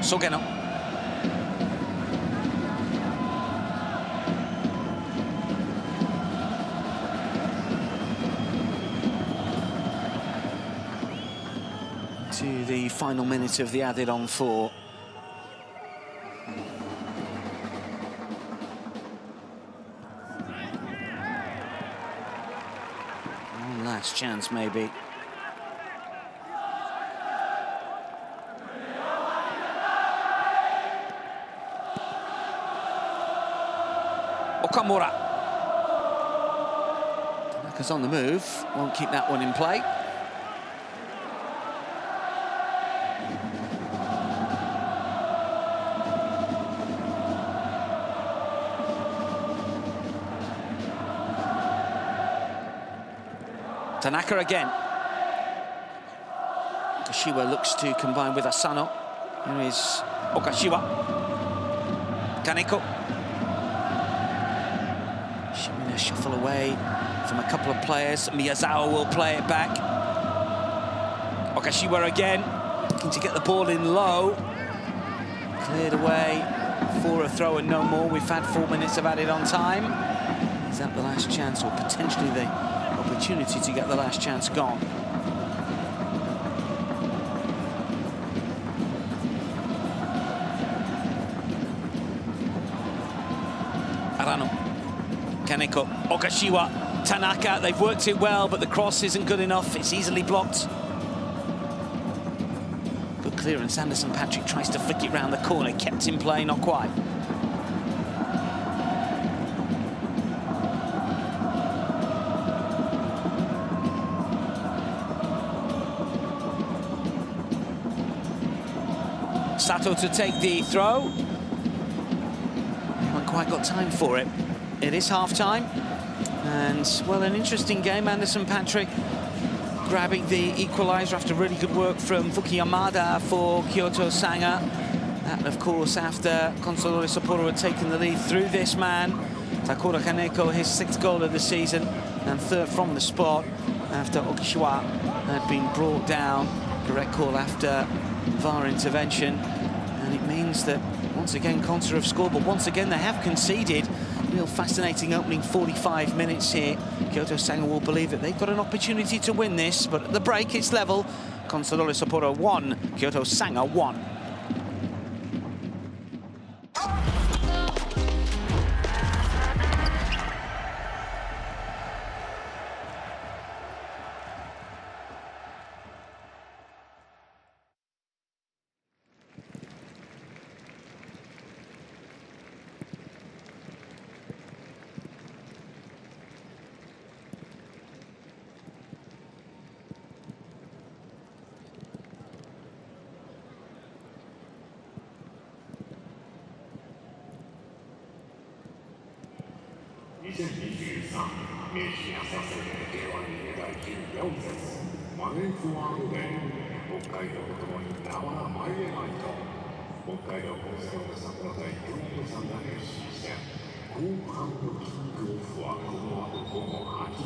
Sogeno. To the final minute of the added-on 4. One last chance, maybe. Okamura. Tanaka's on the move, won't keep that one in play. Tanaka again. Okashiwa looks to combine with Asano. Here is Okashiwa. Kaneko. Shimina shuffle away from a couple of players. Miyazawa will play it back. Okashiwa again, looking to get the ball in low. Cleared away for a throw and no more. We've had 4 minutes of added on time. Is that the last chance, or potentially the opportunity to get the last chance gone? Arano. Kaneko, Okashiwa, Tanaka, they've worked it well, but the cross isn't good enough. It's easily blocked. Good clearance. Anderson Patrick tries to flick it round the corner. Kept in play, not quite. Sato to take the throw. Haven't quite got time for it. It is half-time, and, well, an interesting game. Anderson Patrick grabbing the equaliser after really good work from Fuki Yamada for Kyoto Sanga. That, of course, after Consadole Sapporo had taken the lead through this man. Takura Kaneko, his 6th goal of the season, and 3rd from the spot after Okashiwa had been brought down. Correct call after VAR intervention, and it means that once again Consa have scored, but once again they have conceded. Real fascinating opening 45 minutes here. Kyoto Sanga will believe that they've got an opportunity to win this, but at the break it's level. Consadole Sapporo 1, Kyoto Sanga 1. MEIJI YASUDA J1 LEAGUE 14節マネーフォワードで北海道ともに名は前へまいと北海道コンサドーレ札幌対京都サンガ FC 戦後半のキックオフはこの後午後8時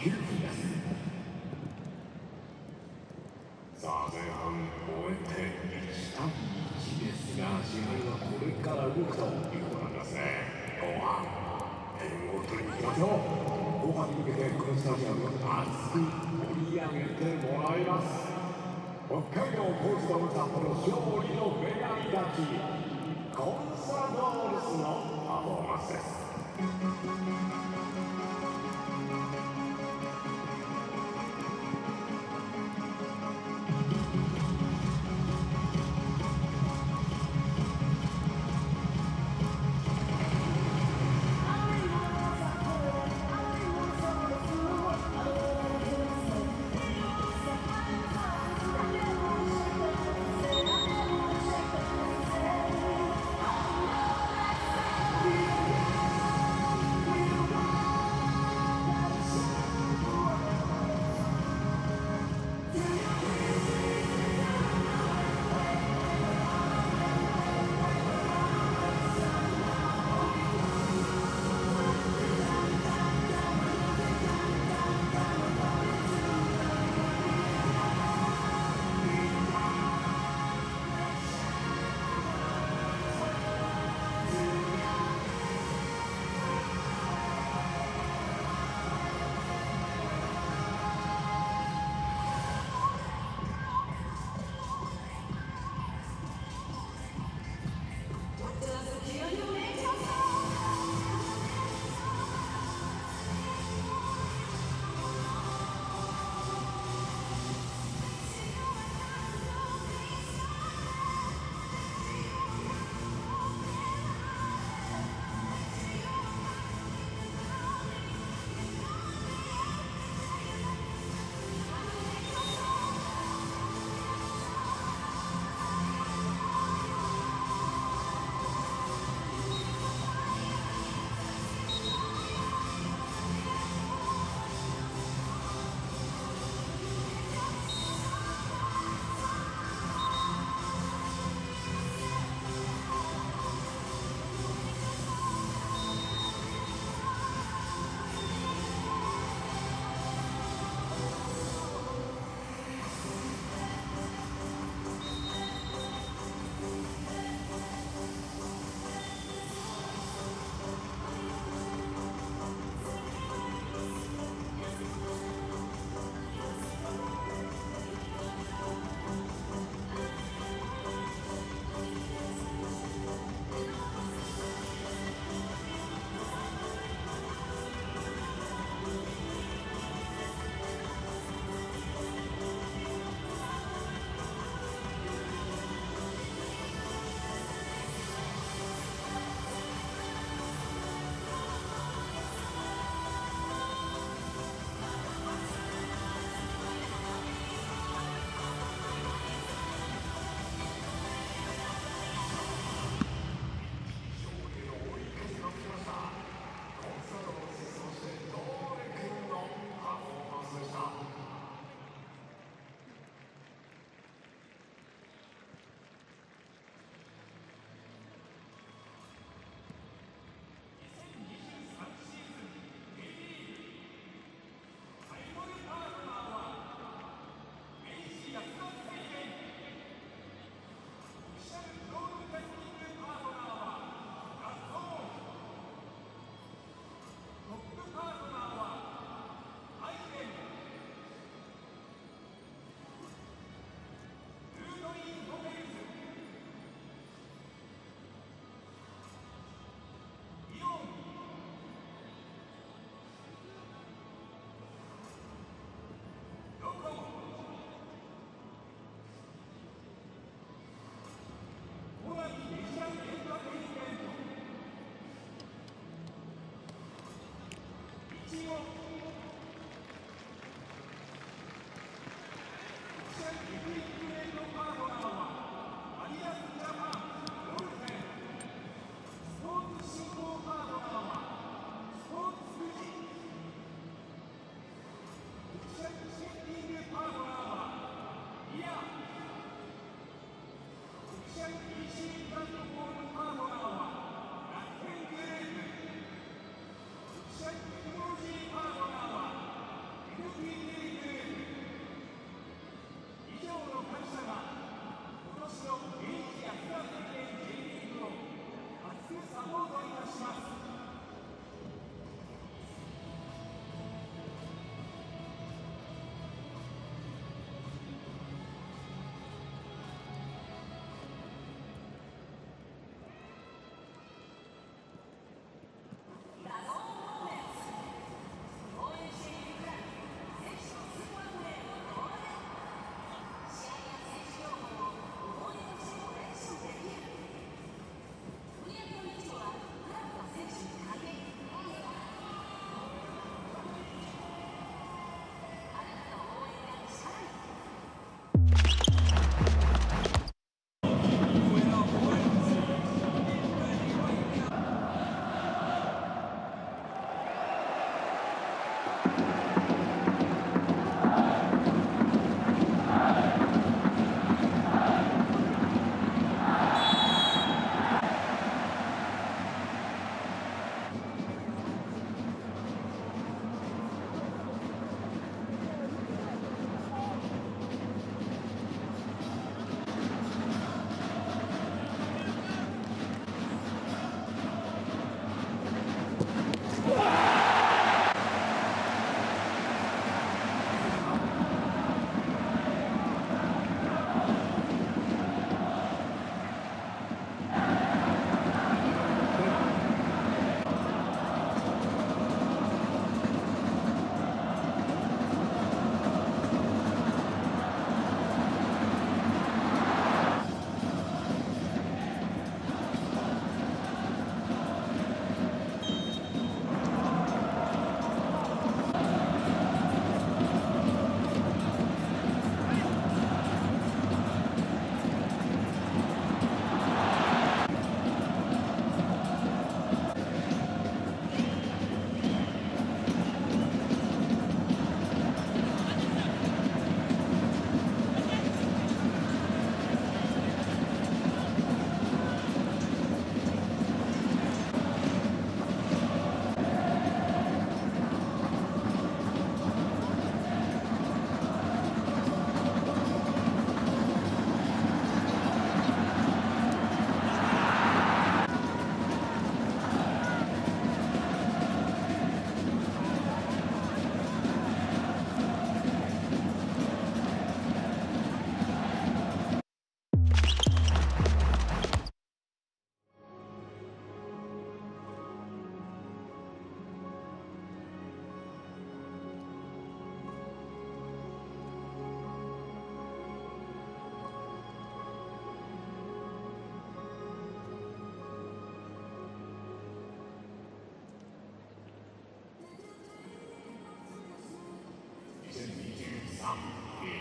39分です。さあ前半終えて1対1ですが動くということなんですね。後半点を取りに行きましょう。後半に向けてこのスタジアムを熱く盛り上げてもらいます。北海道コースドの札幌勝利の女神たちコンサドールスのパフォーマンスです。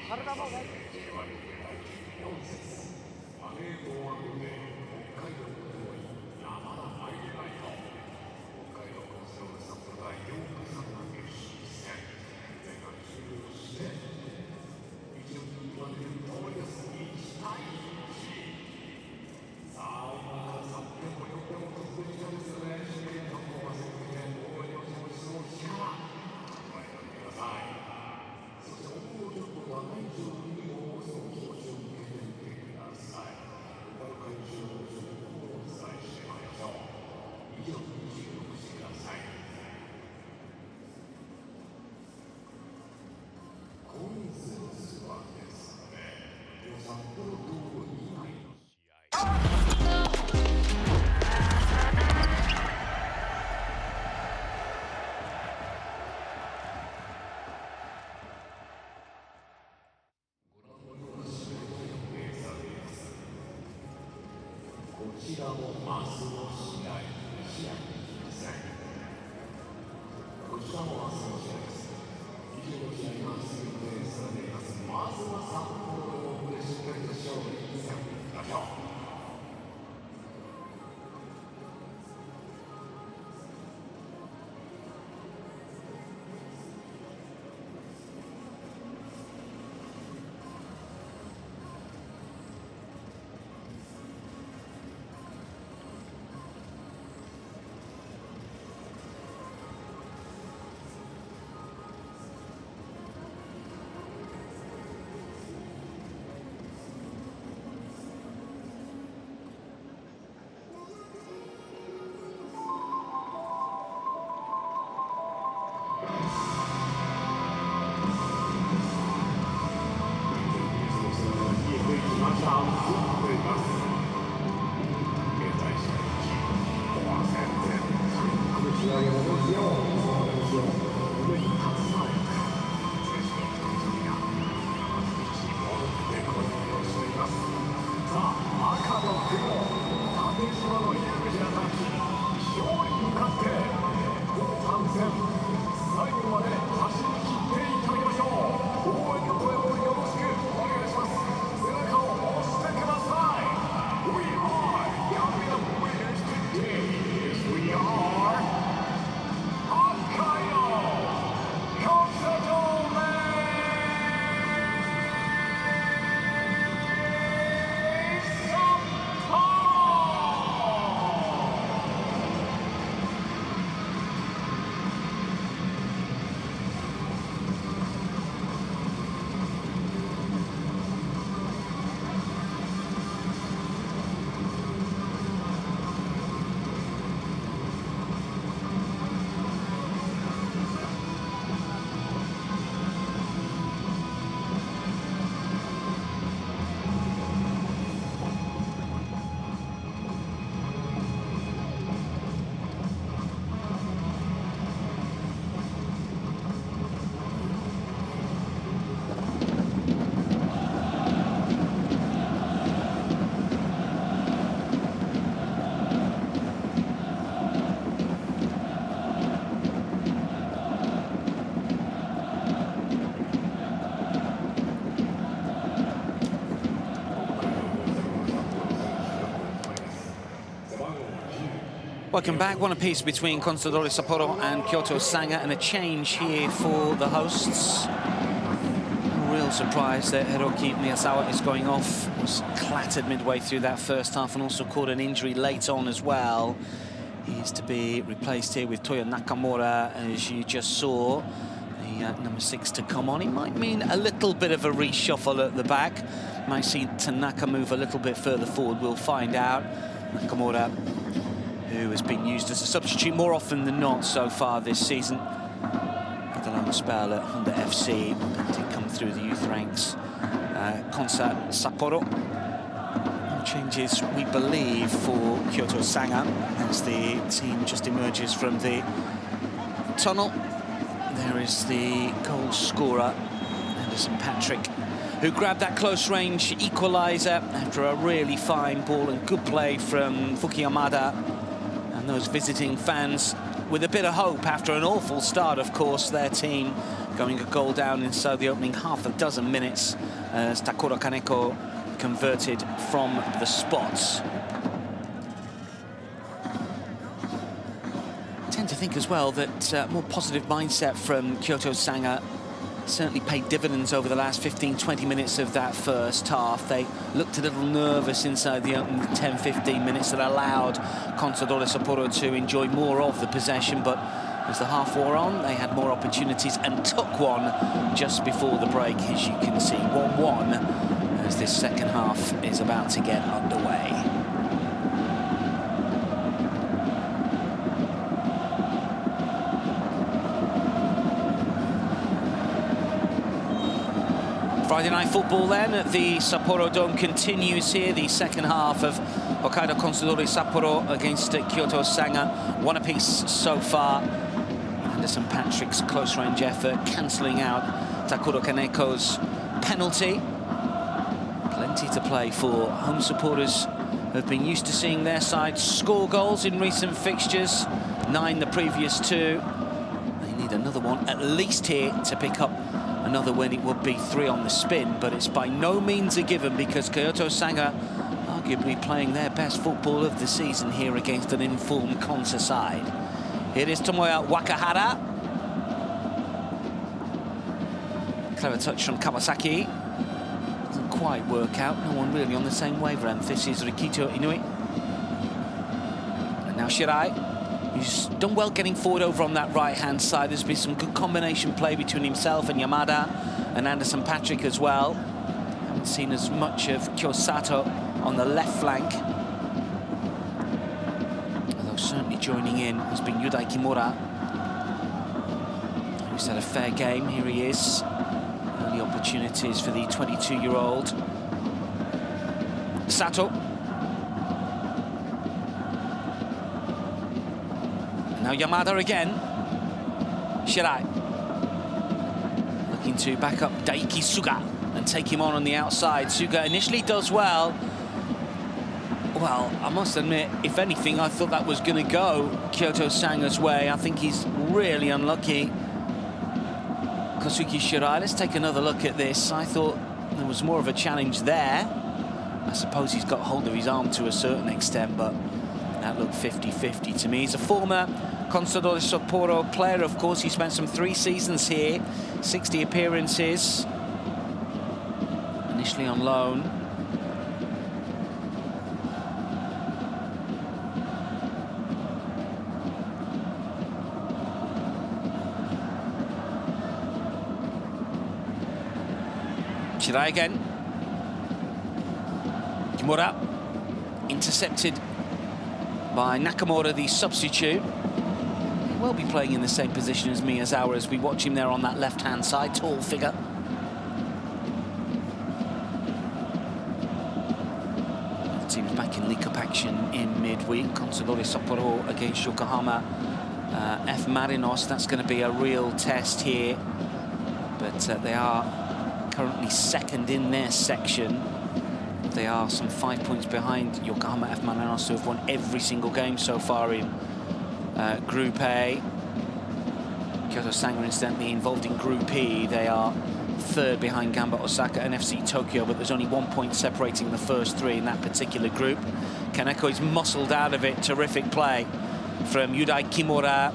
体もね。Welcome back. One apiece between Consadole Sapporo and Kyoto Sanga, and a change here for the hosts. Real surprise that Hiroki Miyazawa is going off. Was clattered midway through that first half and also caught an injury late on as well. He is to be replaced here with Toyo Nakamura, as you just saw. The number 6 to come on. It might mean a little bit of a reshuffle at the back. Might see Tanaka move a little bit further forward. We'll find out. Nakamura, who has been used as a substitute more often than not so far this season. Had a long spell at Honda FC, but did come through the youth ranks. Consadole Sapporo. No changes, we believe, for Kyoto Sanga as the team just emerges from the tunnel. There is the goal scorer, Anderson Patrick, who grabbed that close-range equaliser after a really fine ball and good play from Fuki Yamada. And those visiting fans with a bit of hope after an awful start, of course, their team going a goal down inside the opening half a dozen minutes as Takuro Kaneko converted from the spots. I tend to think as well that more positive mindset from Kyoto Sanga certainly paid dividends over the last 15-20 minutes of that first half. They looked a little nervous inside the opening 10-15 minutes that allowed Consadole Sapporo to enjoy more of the possession, but as the half wore on, they had more opportunities and took one just before the break, as you can see. 1-1 as this second half is about to get underway. Friday night football then at the Sapporo Dome continues here. The second half of Hokkaido Consadole Sapporo against Kyoto Sanga. One apiece so far. Anderson Patrick's close-range effort cancelling out Takuro Kaneko's penalty. Plenty to play for. Home supporters have been used to seeing their side score goals in recent fixtures. 9 the previous 2. They need another one at least here to pick up another win. It would be 3 on the spin, but it's by no means a given because Kyoto Sanga arguably playing their best football of the season here against an informed Consa side. Here is Tomoya Wakahara. Clever touch from Kawasaki. Doesn't quite work out. No one really on the same wavelength. This is Rikito Inui. And now Shirai. He's done well getting forward over on that right-hand side. There's been some good combination play between himself and Yamada and Anderson Patrick as well. Haven't seen as much of Kyosato on the left flank. Although certainly joining in has been Yudai Kimura, who's had a fair game. Here he is. Early opportunities for the 22-year-old. Sato. Now Yamada again. Shirai looking to back up Daiki Suga and take him on the outside. Suga initially does well. Well, I must admit, if anything, I thought that was going to go Kyoto Sanga's way. I think he's really unlucky. Kosuke Shirai, let's take another look at this. I thought there was more of a challenge there. I suppose he's got hold of his arm to a certain extent, but that looked 50-50 to me. He's a former Consadole Sapporo player, of course. He spent some 3 seasons here, 60 appearances. Initially on loan. Shirai again. Kimura intercepted by Nakamura, the substitute. He will be playing in the same position as Miyazawa as we watch him there on that left-hand side, tall figure. The team's back in League Cup action in midweek. Consadole Sapporo against Yokohama F. Marinos. That's going to be a real test here. But they are currently second in their section. They are some 5 points behind Yokohama F. Marinos, who have won every single game so far in Group A. Kyoto Sanga, incidentally, involved in Group E. They are third behind Gamba Osaka and FC Tokyo, but there's only 1 point separating the first 3 in that particular group. Kaneko is muscled out of it. Terrific play from Yudai Kimura,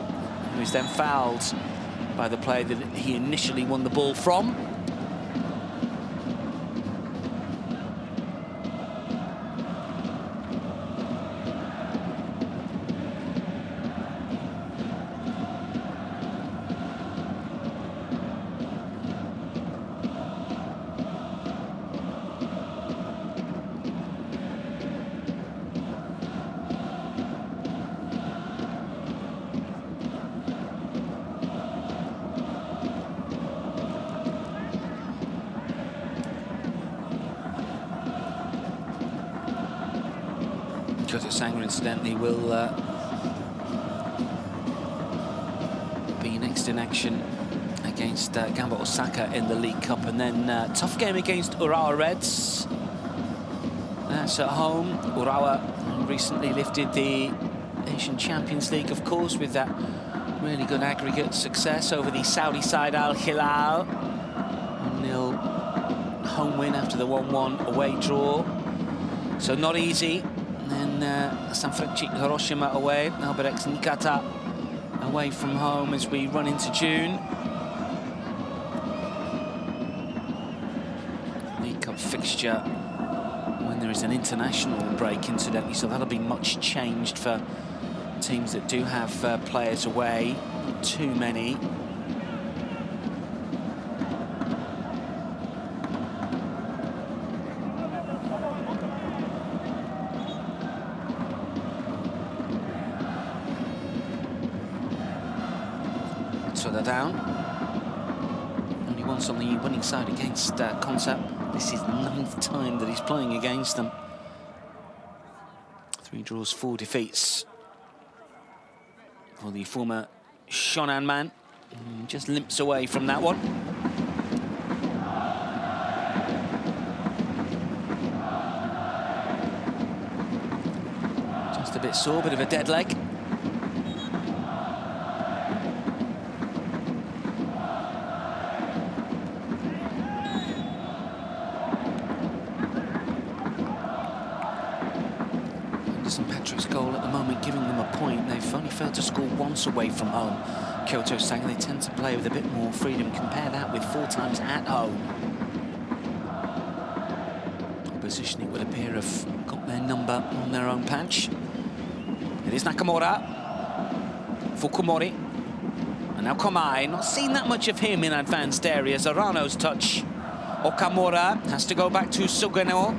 who is then fouled by the player that he initially won the ball from. Kyoto Sanga, incidentally, will be next in action against Gamba Osaka in the League Cup, and then tough game against Urawa Reds. That's at home. Urawa recently lifted the Asian Champions League, of course, with that really good aggregate success over the Saudi side Al Hilal. 1-0 home win after the 1-1 away draw. So not easy. And then Sanfrecce Hiroshima away, Albirex Niigata away from home as we run into June. League Cup fixture when there is an international break, incidentally, so that'll be much changed for teams that do have players away. Not too many. So they're down. Only once on the winning side against Concept. This is the 9th time that he's playing against them. 3 draws, 4 defeats for the former Shonan man. Just limps away from that one. Just a bit sore, bit of a dead leg. Goal at the moment giving them a point. They've only failed to score once away from home. Kyoto Sanga, they tend to play with a bit more freedom. Compare that with 4 times at home. Opposition, it would appear, have got their number on their own patch. It is Nakamura, Fukumori, and now Komai. Not seen that much of him in advanced areas. Arano's touch. Okamura has to go back to Sugeno.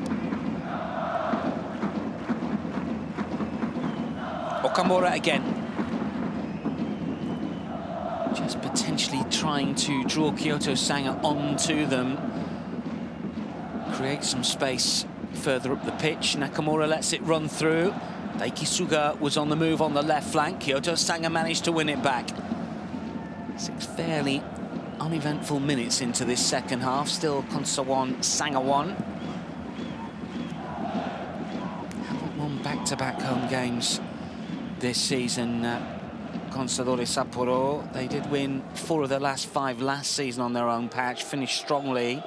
Okamura again. Just potentially trying to draw Kyoto Sanga onto them. Create some space further up the pitch. Nakamura lets it run through. Daiki Suga was on the move on the left flank. Kyoto Sanga managed to win it back. 6 fairly uneventful minutes into this second half. Still Kyoto Sanga 1. Haven't won back-to-back home games this season. Consadole Sapporo, they did win 4 of their last 5 last season on their own patch, finished strongly.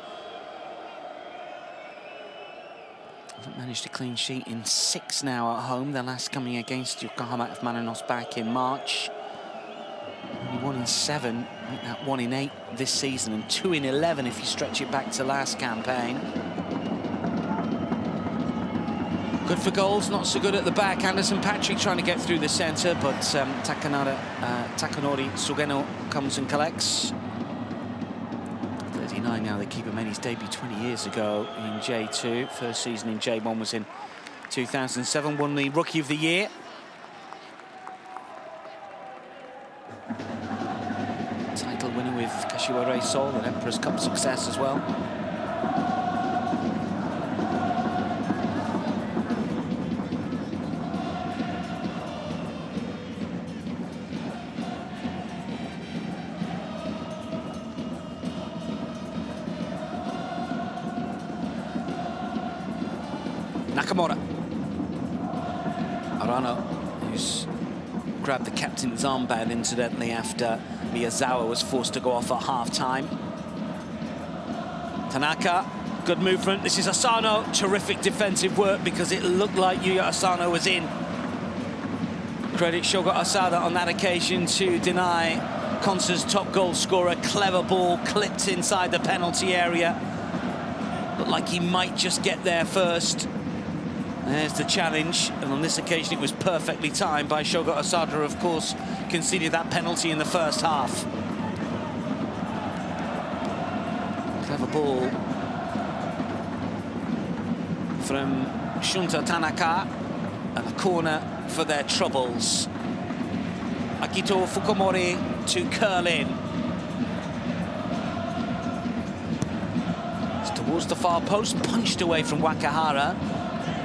Haven't managed a clean sheet in 6 now at home, their last coming against Yokohama F. Marinos back in March. Only 1 in 7, I think that 1 in 8 this season, and 2 in 11 if you stretch it back to last campaign. Good for goals, not so good at the back. Anderson Patrick trying to get through the centre, but Takanori Sugeno comes and collects. 39 now, the keeper made his debut 20 years ago in J2. First season in J1 was in 2007, won the Rookie of the Year. Title winner with Kashiwa Reysol, an Emperor's Cup success as well. Nakamura. Arano, who's grabbed the captain's armband incidentally after Miyazawa was forced to go off at half-time. Tanaka, good movement. This is Asano. Terrific defensive work because it looked like Yuya Asano was in. Credit Shogo Asada on that occasion to deny Consa's top goal scorer. Clever ball clipped inside the penalty area. Looked like he might just get there first. There's the challenge, and on this occasion it was perfectly timed by Shogo Asada, of course, conceded that penalty in the first half. Clever ball from Shunta Tanaka, and a corner for their troubles. Akito Fukumori to curl in. It's towards the far post, punched away from Wakahara.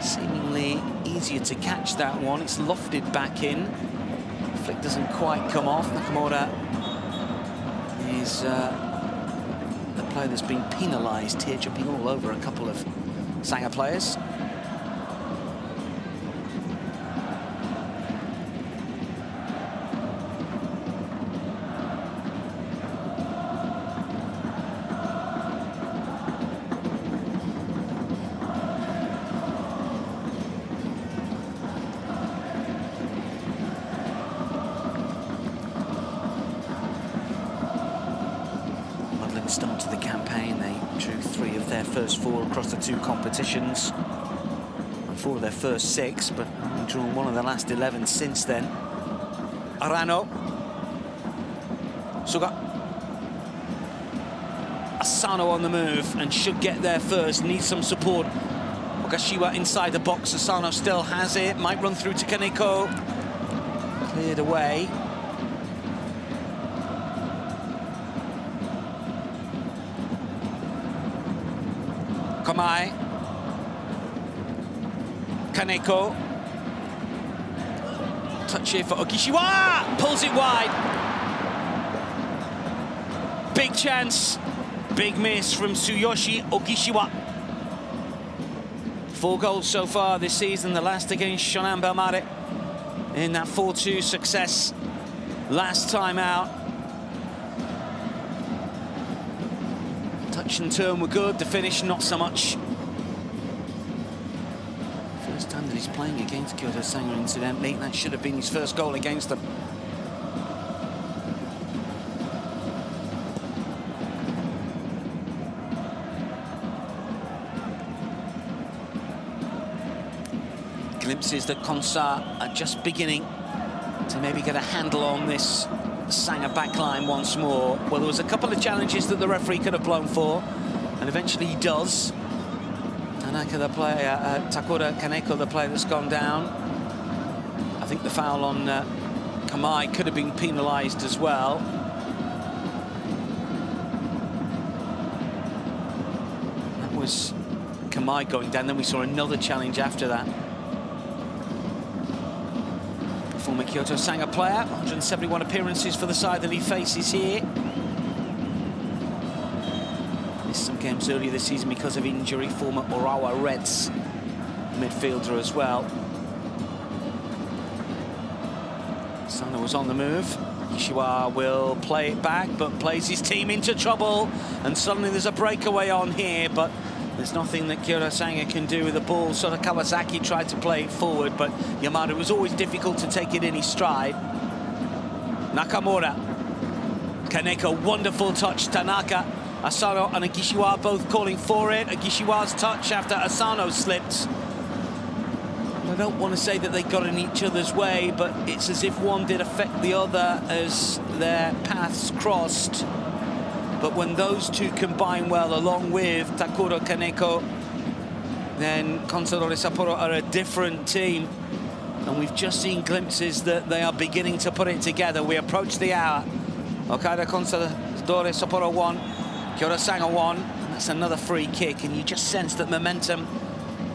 Seemingly easier to catch that one. It's lofted back in. The flick doesn't quite come off. Nakamura is the player that's been penalised here, jumping all over a couple of Sanga players. Start to the campaign, they drew 3 of their first 4 across the 2 competitions, and 4 of their first 6, but only drawn 1 of the last 11 since then. Arano, Suga, Asano on the move and should get there first, needs some support. Ogashiwa inside the box, Asano still has it, might run through to Kaneko, cleared away. Kamai, Kaneko, touch here for Ogishiwa, pulls it wide. Big chance, big miss from Tsuyoshi Ogishiwa. 4 goals so far this season, the last against Shonan Bellmare in that 4-2 success last time out. Touch and turn were good, the finish not so much. First time that he's playing against Kyoto Sanga, incidentally. That should have been his first goal against them. Glimpses that Konsa are just beginning to maybe get a handle on this Sanga backline once more. Well, there was a couple of challenges that the referee could have blown for, and eventually he does. Tanaka, the player, Takura Kaneko, the player that's gone down. I think the foul on Kamai could have been penalised as well. That was Kamai going down, then we saw another challenge after that. Former Kyoto Sanga player, 171 appearances for the side that he faces here. Missed some games earlier this season because of injury. Former Urawa Reds midfielder as well. Asano was on the move. Ishiwa will play it back, but plays his team into trouble. And suddenly there's a breakaway on here, but there's nothing that Kyoto Sanga can do with the ball. Sort of Kawasaki tried to play it forward, but Yamada was always difficult to take it in his stride. Nakamura. Kaneko, wonderful touch. Tanaka, Asano and Agishiwa both calling for it. Agishiwa's touch after Asano slipped. I don't want to say that they got in each other's way, but it's as if one did affect the other as their paths crossed. But when those two combine well, along with Takuro Kaneko, then Consadole Sapporo are a different team. And we've just seen glimpses that they are beginning to put it together. We approach the hour. Hokkaido Consadole Sapporo 1, Kyoto Sanga 1. And that's another free kick, and you just sense that momentum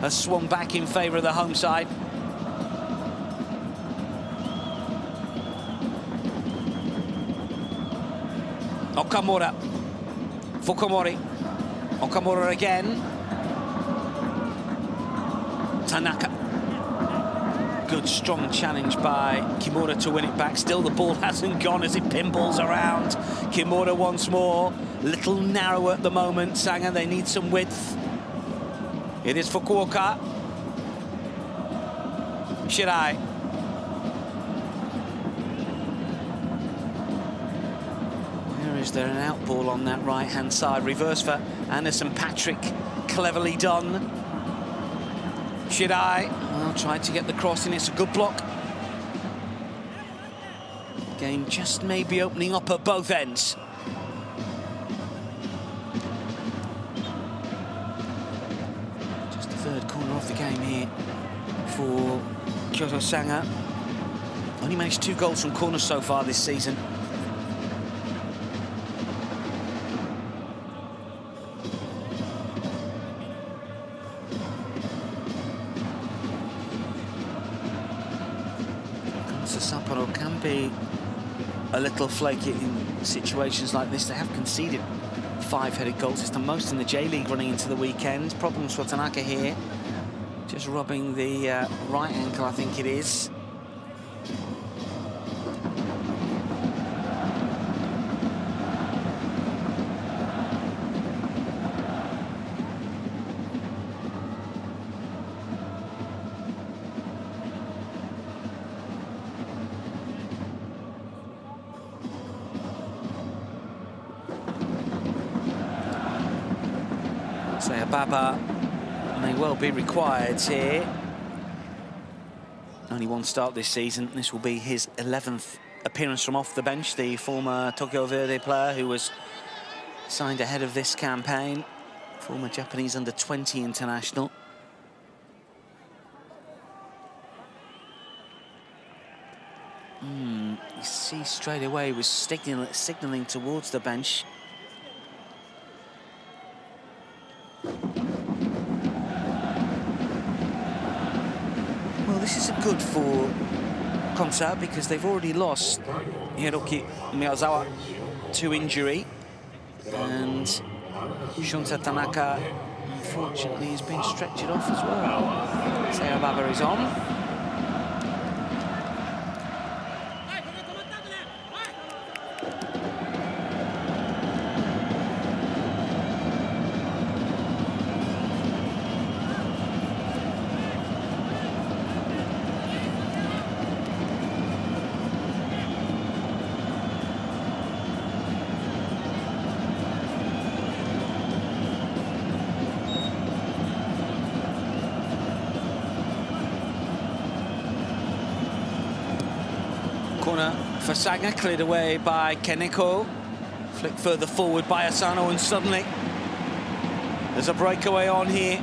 has swung back in favour of the home side. Okamura. Fukumori. Okamura again. Tanaka. Good, strong challenge by Kimura to win it back. Still, the ball hasn't gone as it pinballs around. Kimura once more. Little narrow at the moment, Sanga. They need some width. It is Fukuoka. Shirai. Where is there an out ball on that right-hand side? Reverse for Anderson Patrick. Cleverly done. Shirai. Well, tried to get the cross in. It's a good block. Game just maybe opening up at both ends. Third corner of the game here for Kyoto Sanga. Only managed 2 goals from corners so far this season. Sapporo can be a little flaky in situations like this. They have conceded 5-headed goals. It's the most in the J-League running into the weekend. Problems for Tanaka here. Just rubbing the right ankle, I think it is. Baba may well be required here. Only one start this season. This will be his 11th appearance from off the bench. The former Tokyo Verde player who was signed ahead of this campaign. Former Japanese under-20 international. You see straight away he was signalling towards the bench. Well, this isn't good for Consa because they've already lost Hiroki Miyazawa to injury, and Shunta Tanaka, unfortunately, has been stretchered off as well. Sayababa is on. Corner for Sanga, cleared away by Kaneko. Flicked further forward by Asano, and suddenly there's a breakaway on here.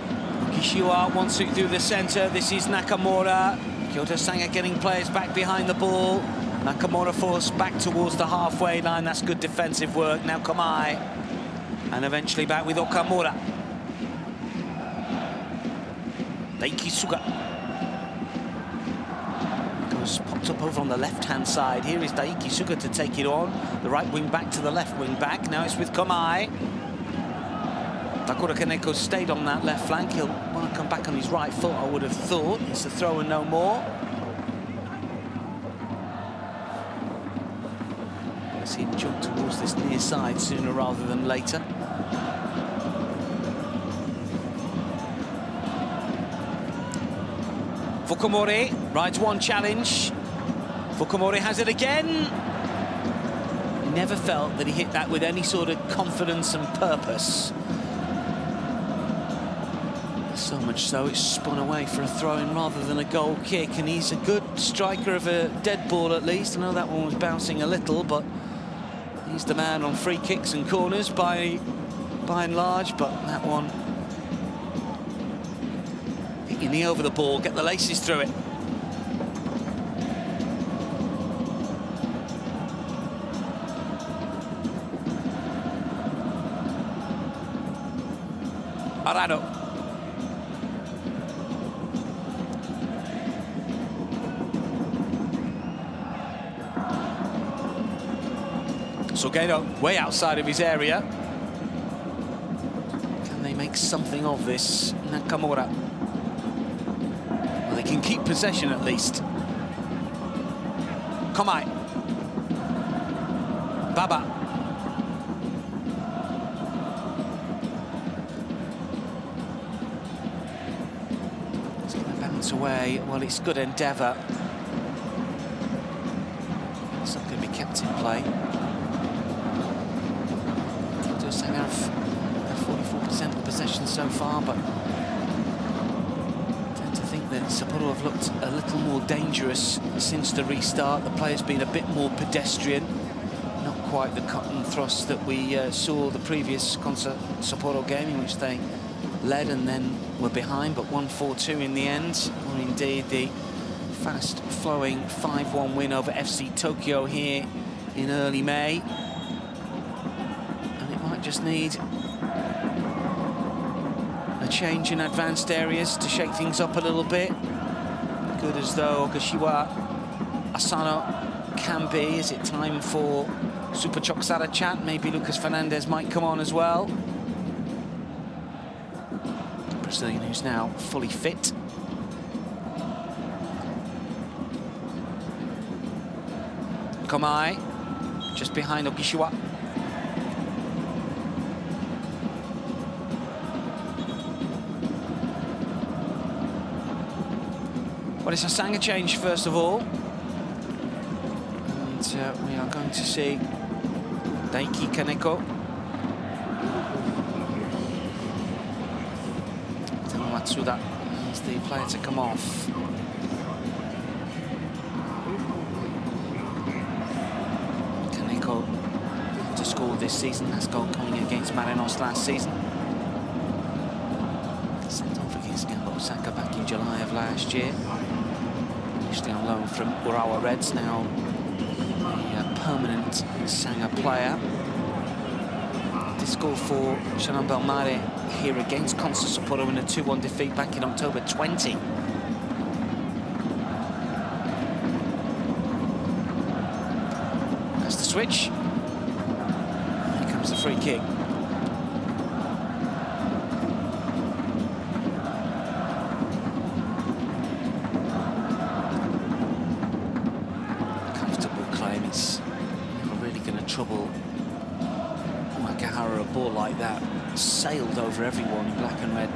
Kishiwa wants it through the centre. This is Nakamura. Kyoto Sanga getting players back behind the ball. Nakamura forced back towards the halfway line. That's good defensive work. Now Kamai. And eventually back with Okamura. Daiki Suga. Goes tucked up over on the left-hand side. Here is Daiki Suga to take it on. The right wing back to the left wing back. Now it's with Komai. Takura Kaneko stayed on that left flank. He'll want to come back on his right foot, I would have thought. It's a throw and no more. Let's see him jump towards this near side sooner rather than later. Fukumori rides one challenge. Fukumori has it again. Never felt that he hit that with any sort of confidence and purpose. So much so it's spun away for a throw-in rather than a goal kick, and he's a good striker of a dead ball at least. I know that one was bouncing a little, but he's the man on free kicks and corners by and large, but that one hit your knee over the ball, get the laces through it. Arano. Sugeno way outside of his area. Can they make something of this? Nakamura. Well, they can keep possession at least. Komai. Baba. It's going to bounce away. Well, it's good endeavour. It's not going to be kept in play. Sanga have 44% of possession so far, but I tend to think that Sapporo have looked a little more dangerous since the restart. The play's been a bit more pedestrian, not quite the cut and thrust that we saw the previous Sapporo game, in which they led and then were behind, but 1-4-2 in the end, or indeed the fast-flowing 5-1 win over FC Tokyo here in early May. Just need a change in advanced areas to shake things up a little bit. Good as though Ogashiwa Asano can be. Is it time for Super Choksara chat? Maybe Lucas Fernandez might come on as well. Brazilian who's now fully fit. Komai just behind Ogashiwa. Well, it's a Sanga change first of all, and we are going to see Daiki Kaneko. Matsuda is the player to come off. Kaneko to score this season, last goal coming against Marinos last season. Sent off against Gamba Osaka back in July of last year. Initially on loan from Urawa Reds, now a permanent Sanga player. This goal for Shonan Belmare here against Consadole Sapporo in a 2-1 defeat back in October 20. That's the switch. Here comes the free kick. Trouble Makahara. A ball like that sailed over everyone in black and red.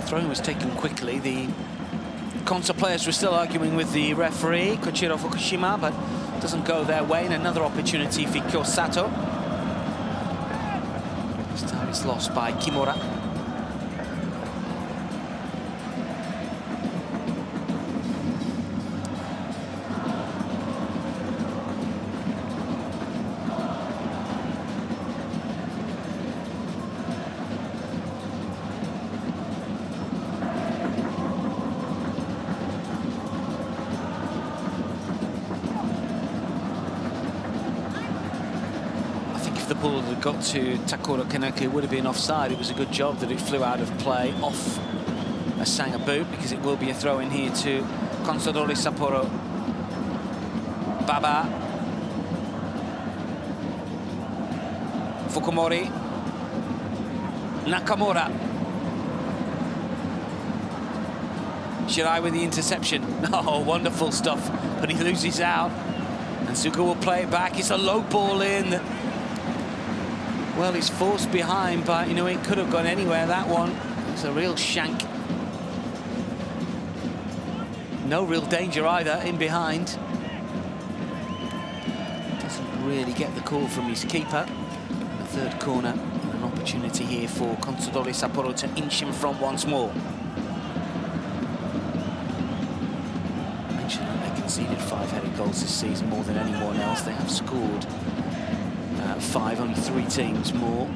Throwing was taken quickly. The Consa players were still arguing with the referee, Koichiro Fukushima, but it doesn't go their way. And another opportunity for Kyosato. This time it's lost by Kimura. ball that got to Takuro Kaneko would have been offside. It was a good job that it flew out of play off a Sanga boot, because it will be a throw in here to Consadole Sapporo. Baba. Fukumori. Nakamura. Shirai with the interception. Oh, wonderful stuff. But he loses out. And Suga will play it back. It's a low ball in. Well, he's forced behind, but, you know, it could have gone anywhere, that one. It's a real shank. No real danger either, in behind. Doesn't really get the call from his keeper. In the third corner, an opportunity here for Consadole Sapporo to inch in front once more. They conceded 5 headed goals this season, more than anyone else. They have scored 5, only 3 teams more.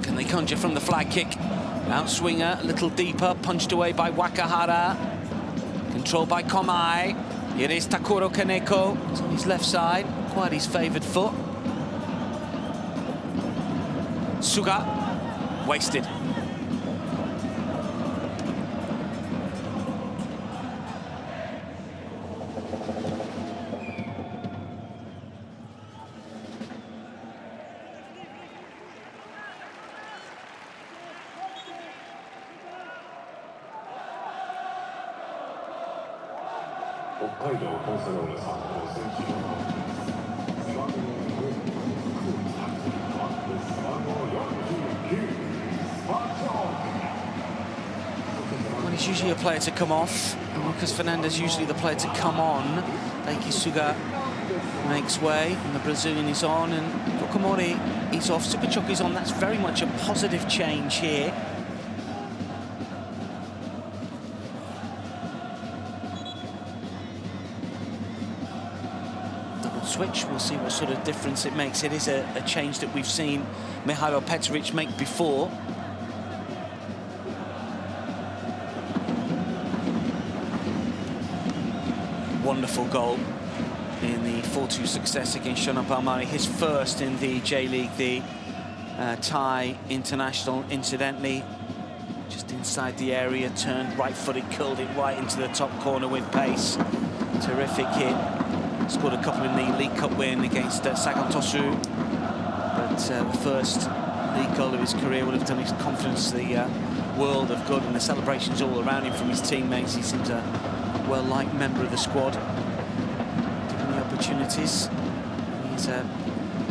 Can they conjure from the flag kick? Outswinger, a little deeper, punched away by Wakahara. Controlled by Komai. Here is Takuro Kaneko. It's on his left side, quite his favoured foot. Suga, wasted. Hokkaido Consadole Sapporo Well, he's usually a player to come off. Lucas Fernandez usually the player to come on. Daiki Suga makes way, and the Brazilian is on, and Fukumori is off. Superchok is on. That's very much a positive change here. Switch, we'll see what sort of difference it makes. It is a change that we've seen Mihailo Petrovic make before. Wonderful goal in the 4-2 success against Shonan Palmari, his first in the J-League, the Thai international, incidentally. Just inside the area, turned right-footed, curled it right into the top corner with pace. Terrific hit. Scored a couple in the League Cup win against Sagan Tosu. But the first league goal of his career would have done his confidence the world of good, and the celebrations all around him from his teammates. He seems a well-liked member of the squad. Given the opportunities, he's an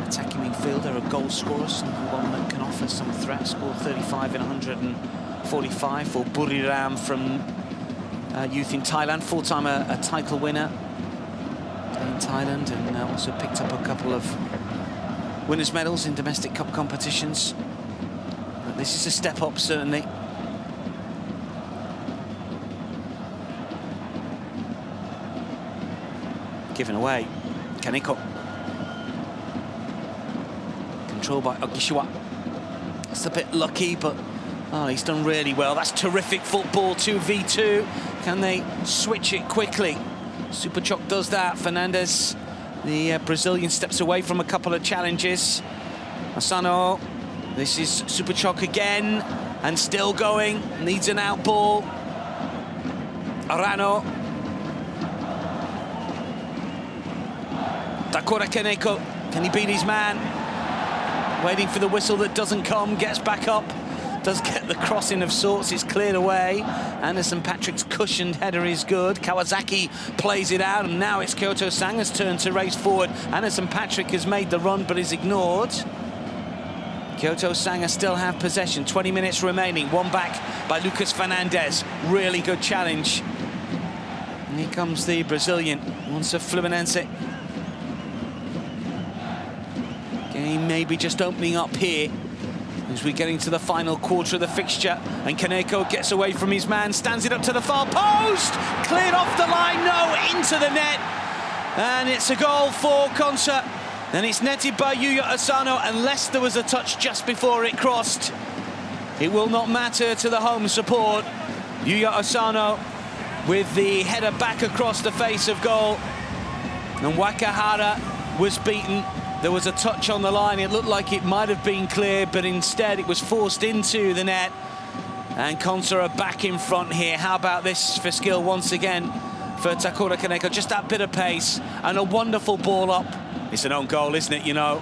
attacking midfielder, a goal scorer, someone that can offer some threat. Scored 35 in 145 for Buriram from youth in Thailand. Full-time a title winner in Thailand, and also picked up a couple of winners' medals in domestic cup competitions. But this is a step up, certainly. Given away. Kaneko. Controlled by Ogishiwa. It's a bit lucky, but he's done really well. That's terrific football, 2v2. Can they switch it quickly? Superchok does that. Fernandez, the Brazilian, steps away from a couple of challenges. Asano, this is Superchok again, and still going. Needs an out ball. Arano. Takura Kaneko, can he beat his man? Waiting for the whistle that doesn't come, gets back up. Does get the crossing of sorts, it's cleared away. Anderson Patrick's cushioned header is good. Kawasaki plays it out, and now it's Kyoto Sanga's turn to race forward. Anderson Patrick has made the run, but is ignored. Kyoto Sanga still have possession, 20 minutes remaining. One back by Lucas Fernandez. Really good challenge. And here comes the Brazilian, once a Fluminense. Game maybe just opening up here as we're getting to the final quarter of the fixture, and Kaneko gets away from his man, stands it up to the far post, cleared off the line, no, into the net, and it's a goal for Consa, and it's netted by Yuya Asano, unless there was a touch just before it crossed. It will not matter to the home support. Yuya Asano with the header back across the face of goal, and Wakahara was beaten. There was a touch on the line. It looked like it might have been clear, but instead it was forced into the net. And Consa are back in front here. How about this for skill once again for Takura Kaneko? Just that bit of pace and a wonderful ball up. It's an own goal, isn't it, you know?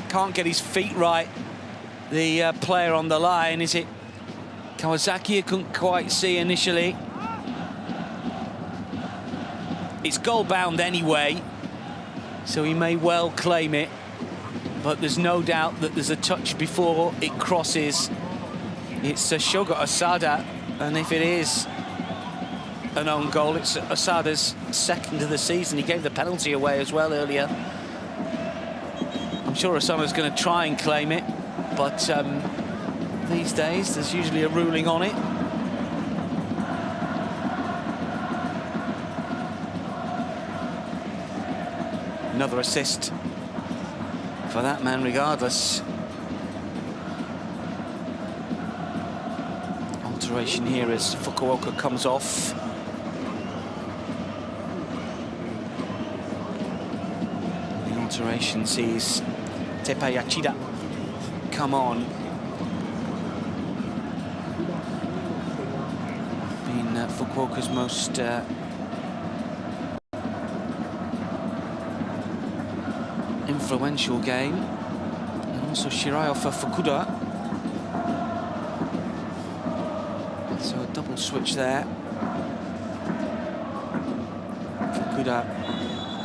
Can't get his feet right. The player on the line, is it Kawasaki? I couldn't quite see initially. It's goal bound anyway, so he may well claim it. But there's no doubt that there's a touch before it crosses. It's Shogo Asada, and if it is an own goal, it's Asada's second of the season. He gave the penalty away as well earlier. I'm sure Asada's going to try and claim it, but these days there's usually a ruling on it. Another assist for that man regardless. Alteration here as Fukuoka comes off. The alteration sees Tepa Yachida come on. Been Fukuoka's most influential game, and also Shirayo for Fukuda. So a double switch there. Fukuda,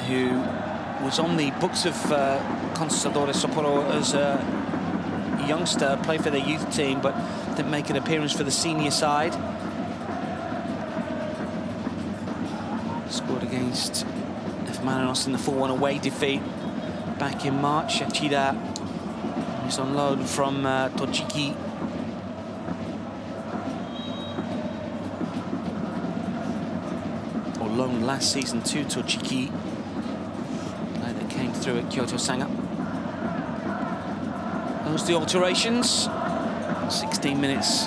who was on the books of Consadole Sapporo as a youngster, played for their youth team, but didn't make an appearance for the senior side. Scored against F. Marinos in the 4-1 away defeat back in March. Yachida is on loan from Tochiki. Or loan last season to Tochiki. Player that came through at Kyoto Sanga. Those the alterations. 16 minutes.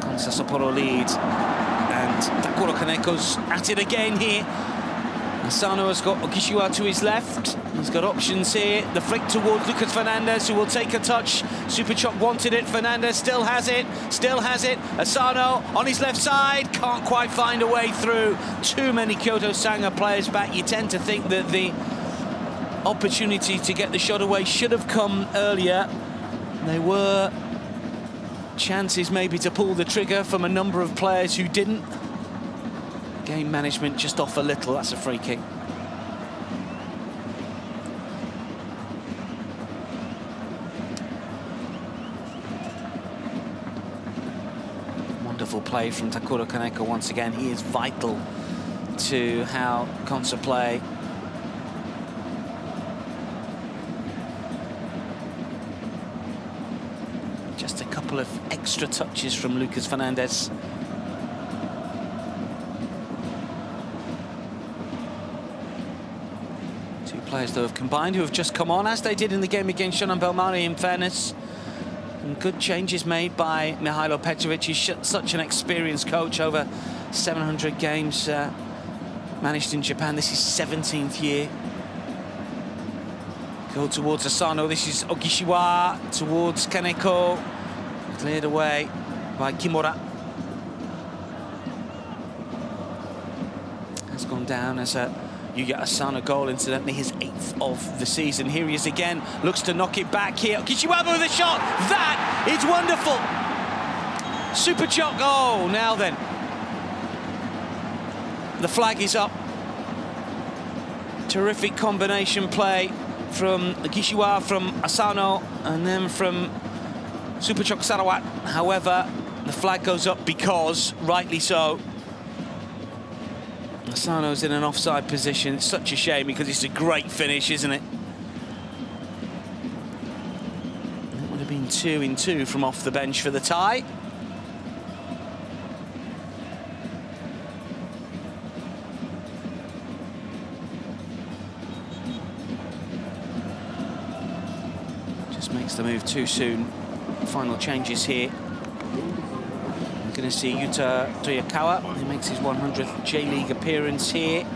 Consa Sapporo lead. And Takura Kaneko's at it again here. Asano has got Okishiwa to his left. He's got options here. The flick towards Lucas Fernandez, who will take a touch. Super Chop wanted it. Fernandez still has it. Still has it. Asano on his left side. Can't quite find a way through. Too many Kyoto Sanga players back. You tend to think that the opportunity to get the shot away should have come earlier. There were chances maybe to pull the trigger from a number of players who didn't. Game management just off a little. That's a free kick. Wonderful play from Takura Kaneko once again. He is vital to how Consa play. Just a couple of extra touches from Lucas Fernandez. Players, though, have combined, who have just come on, as they did in the game against Shonan Bellmare, in fairness. And good changes made by Mihailo Petrovic. He's such an experienced coach, over 700 games managed in Japan. This is 17th year. Go towards Asano. This is Okishiwa towards Kaneko. Cleared away by Kimura. Has gone down as a Yuya Asano goal, incidentally, his 8th of the season. Here he is again, looks to knock it back here. Kishiwaba with a shot. That is wonderful. Super Choc. Oh, now then. The flag is up. Terrific combination play from Kishiwa, from Asano, and then from Super Choc Sarawat. However, the flag goes up because, rightly so, Asano's in an offside position. It's such a shame because it's a great finish, isn't it? It would have been 2-2 from off the bench for the tie. Just makes the move too soon. Final changes here. We're going to see Yuta Toyokawa. He makes his 100th J-League appearance here.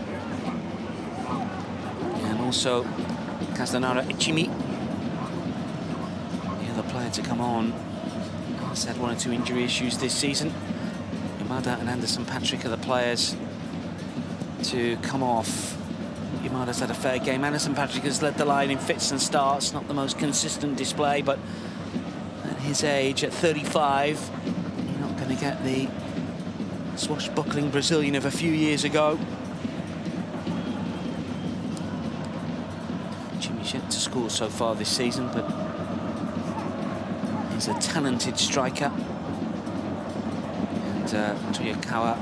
also Kazunara Ichimi, the other player to come on. He's had 1 or 2 injury issues this season. Yamada and Anderson Patrick are the players to come off. Yamada's had a fair game. Anderson Patrick has led the line in fits and starts. Not the most consistent display, but at his age, at 35, you're not going to get the swashbuckling Brazilian of a few years ago. Jimmy's yet to score so far this season, but he's a talented striker. And Toyokawa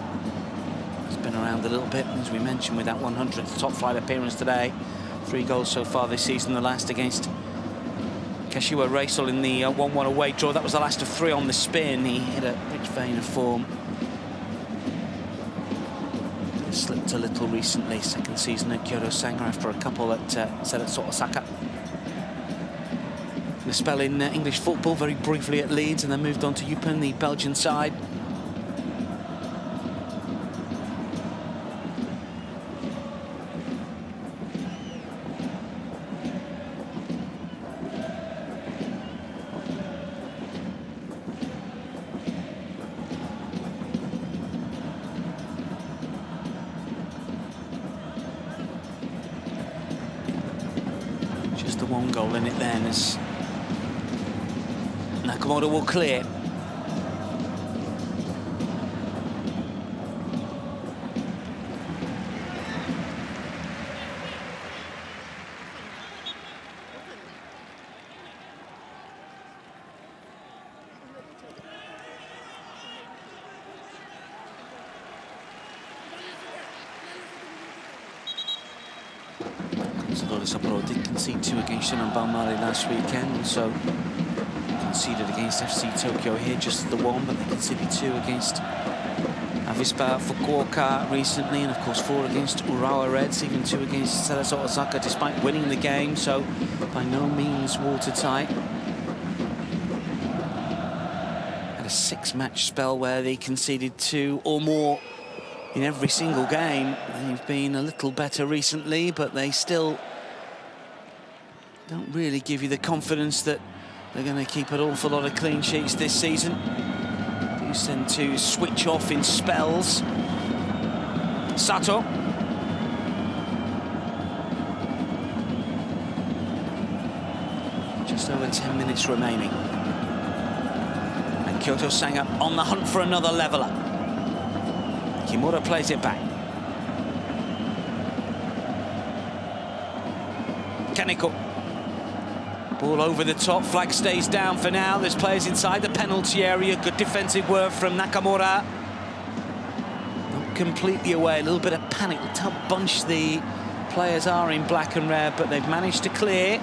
has been around a little bit, as we mentioned, with that 100th top flight appearance today. 3 goals so far this season, the last against Kashiwa Reysol in the 1-1 away draw. That was the last of 3 on the spin. He hit a rich vein of form. Slipped a little recently, second season at Kyoto Sanga after a couple at Osaka. A spell in English football, very briefly at Leeds, and then moved on to Eupen, the Belgian side. Just the 1 goal in it then, as Nakamura will clear. Consadole Sapporo did concede 2 against Shinhan Banmari last weekend, also conceded against FC Tokyo here, just the 1, but they conceded 2 against Avispa Fukuoka recently, and of course 4 against Urawa Reds, even 2 against Selezo Osaka, despite winning the game, so by no means watertight. Had a 6-match spell where they conceded 2 or more in every single game. They've been a little better recently, but they still don't really give you the confidence that they're going to keep an awful lot of clean sheets this season. Do tend to switch off in spells. Sato. Just over 10 minutes remaining. And Kyoto Sanga on the hunt for another leveller. Kimura plays it back. Kaneko. Ball over the top, flag stays down for now. There's players inside the penalty area. Good defensive work from Nakamura. Not completely away, a little bit of panic. Look how bunched the players are in black and red, but they've managed to clear.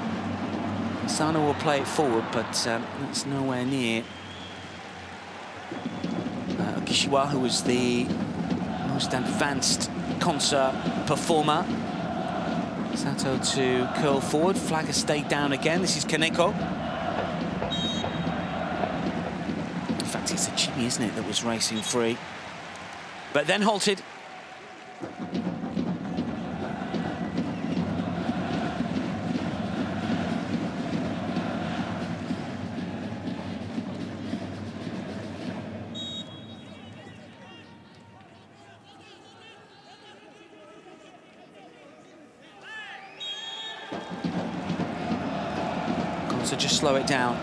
Sano will play it forward, but that's nowhere near Okishiwa, who was the most advanced concert performer. Sato to curl forward, flag has stayed down again. This is Kaneko. In fact, it's Ichimi, isn't it, that was racing free, but then halted. So just slow it down.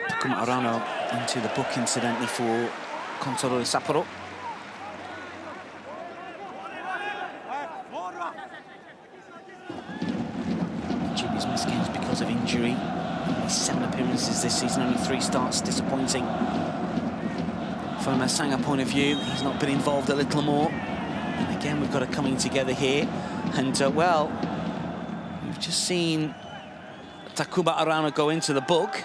Takuma Arano into the book, incidentally, for Consadole Sapporo. Jimmy's missed games because of injury. 7 appearances this season, only 3 starts, disappointing. From a Sanga point of view, he's not been involved a little more. And again, we've got a coming together here. And, well, we've just seen Takuma Arano go into the book.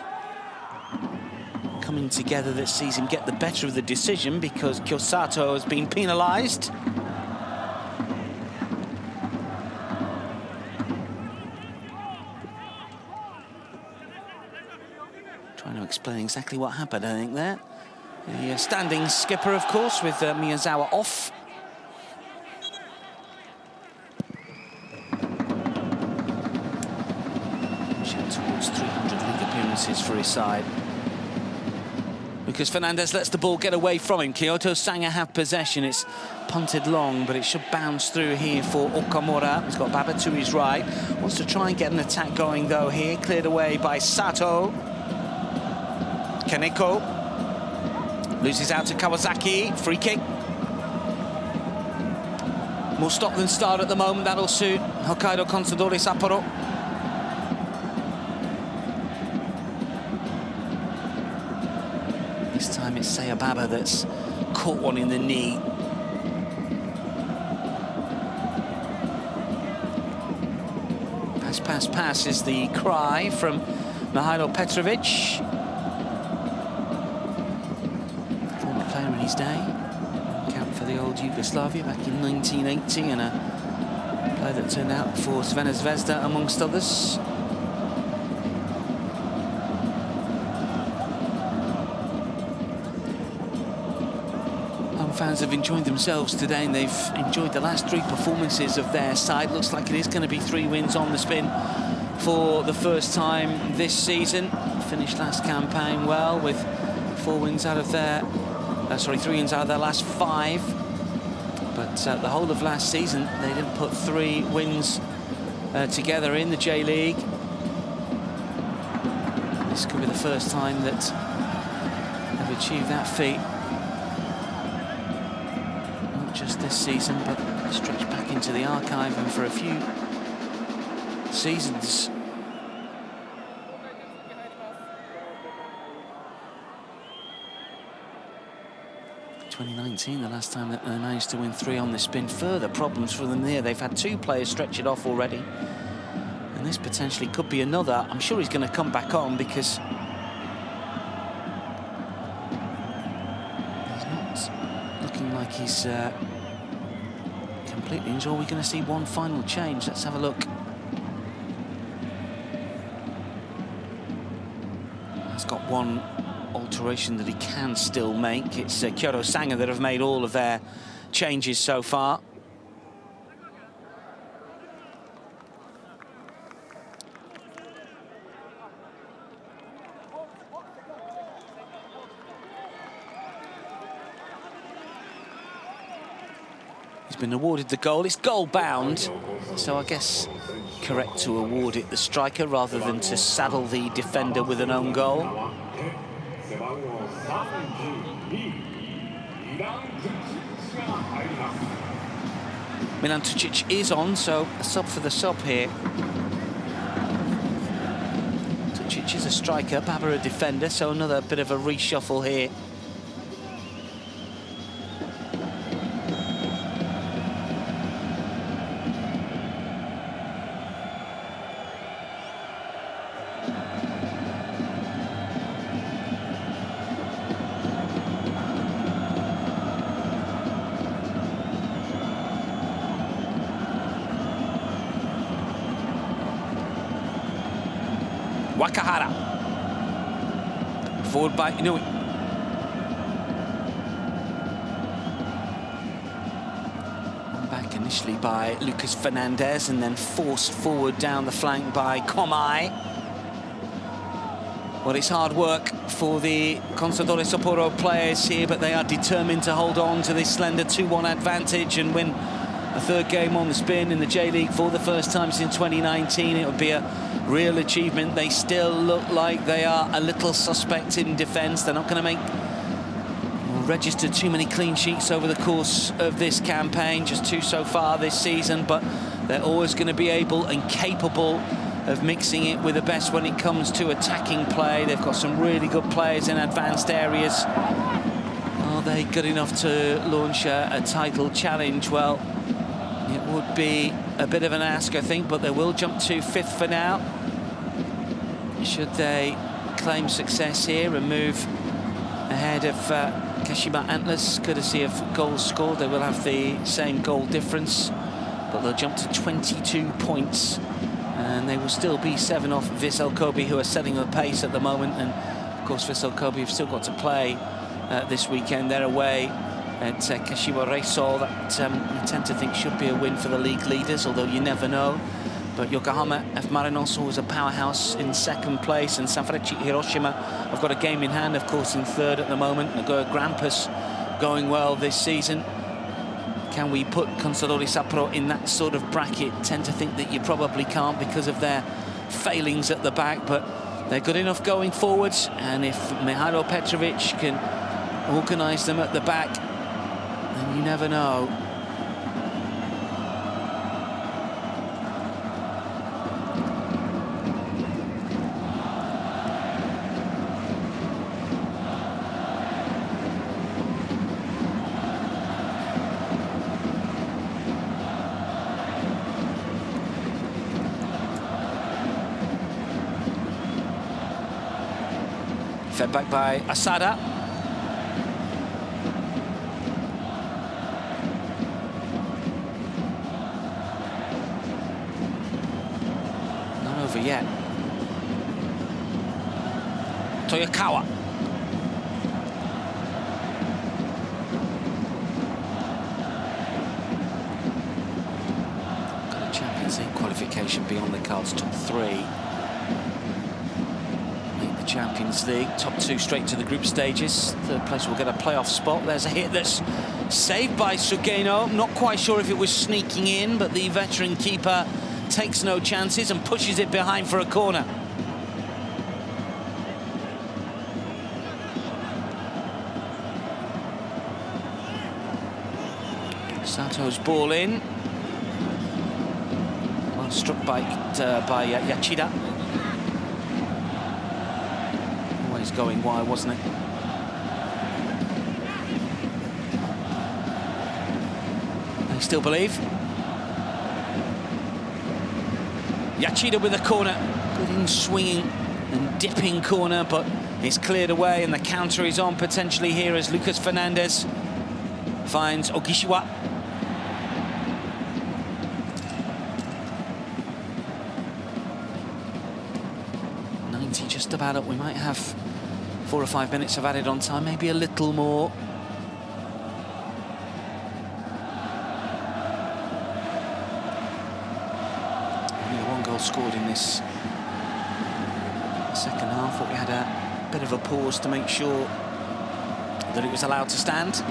coming together that sees him get the better of the decision, because Kyosato has been penalised. Trying to explain exactly what happened, I think, there. The standing skipper, of course, with Miyazawa off. Towards 300 league appearances for his side. Lucas Fernandez lets the ball get away from him. Kyoto Sanga have possession. It's punted long, but it should bounce through here for Okamura. He's got Baba to his right. Wants to try and get an attack going, though, here. Cleared away by Sato. Kaneko loses out to Kawasaki. Free kick. More stop than start at the moment. That'll suit Hokkaido Consadole Sapporo. This time it's Sayababa that's caught one in the knee. Pass, pass, pass is the cry from Mihailo Petrovic. Former player in his day. Count for the old Yugoslavia back in 1980, and a player that turned out for Crvena Zvezda amongst others. Fans have enjoyed themselves today, and they've enjoyed the last three performances of their side. Looks like it is going to be 3 wins on the spin for the first time this season. Finished last campaign well with 3 wins out of their last 5. But the whole of last season, they didn't put 3 wins together in the J-League. This could be the first time that they've achieved that feat. Just this season, but stretched back into the archive and for a few seasons. In 2019, the last time that they managed to win 3 on the spin. Further problems for them there. They've had 2 players stretch it off already, and this potentially could be another. I'm sure he's going to come back on, because he's not looking like he's completely injured. Are we going to see one final change? Let's have a look. He's got one alteration that he can still make. It's Kyoto Sanga that have made all of their changes so far. Been awarded the goal. It's goal bound, so I guess correct to award it the striker rather than to saddle the defender with an own goal. Milan Tucic is on, so a sub for the sub here. Tucic is a striker, Baba a defender, so another bit of a reshuffle here. Wakahara. Forward by Inui. Back initially by Lucas Fernandez, and then forced forward down the flank by Komai. Well, it's hard work for the Consadole Sapporo players here, but they are determined to hold on to this slender 2-1 advantage and win a 3rd game on the spin in the J-League for the first time since 2019. It would be a real achievement. They still look like they are a little suspect in defence. They're not going to make or register too many clean sheets over the course of this campaign, just 2 so far this season, but they're always going to be able and capable of mixing it with the best when it comes to attacking play. They've got some really good players in advanced areas. Are they good enough to launch a title challenge? Well, it would be a bit of an ask, I think, but they will jump to 5th for now. Should they claim success here and move ahead of Kashima Antlers, courtesy of goals scored. They will have the same goal difference, but they'll jump to 22 points, and they will still be 7 off Vissel Kobe, who are setting the pace at the moment. And of course, Vissel Kobe have still got to play this weekend. They're away at Kashiwa Reysol. That you tend to think should be a win for the league leaders, although you never know. But Yokohama F. Marinos, who is a powerhouse in 2nd place, and Sanfrecce Hiroshima have got a game in hand, of course, in 3rd at the moment. Nagoya Grampus going well this season. Can we put Consadole Sapporo in that sort of bracket? Tend to think that you probably can't because of their failings at the back, but they're good enough going forwards. And if Mihailo Petrovic can organise them at the back, then you never know. Fed back by Asada. Not over yet. Toyokawa. Got a Champions League qualification beyond the cards, top 3. Champions League, top 2 straight to the group stages. 3rd place will get a playoff spot. There's a hit that's saved by Sugeno. Not quite sure if it was sneaking in, but the veteran keeper takes no chances and pushes it behind for a corner. Sato's ball in. Well struck by Yachida. Going wide, wasn't it? They still believe. Yachida with a corner. Good in swinging and dipping corner, but it's cleared away, and the counter is on potentially here as Lucas Fernandez finds Ogishiwa. Just about up. We might have 4 or 5 minutes of added on time, maybe a little more. Only 1 goal scored in this second half, but we had a bit of a pause to make sure that it was allowed to stand.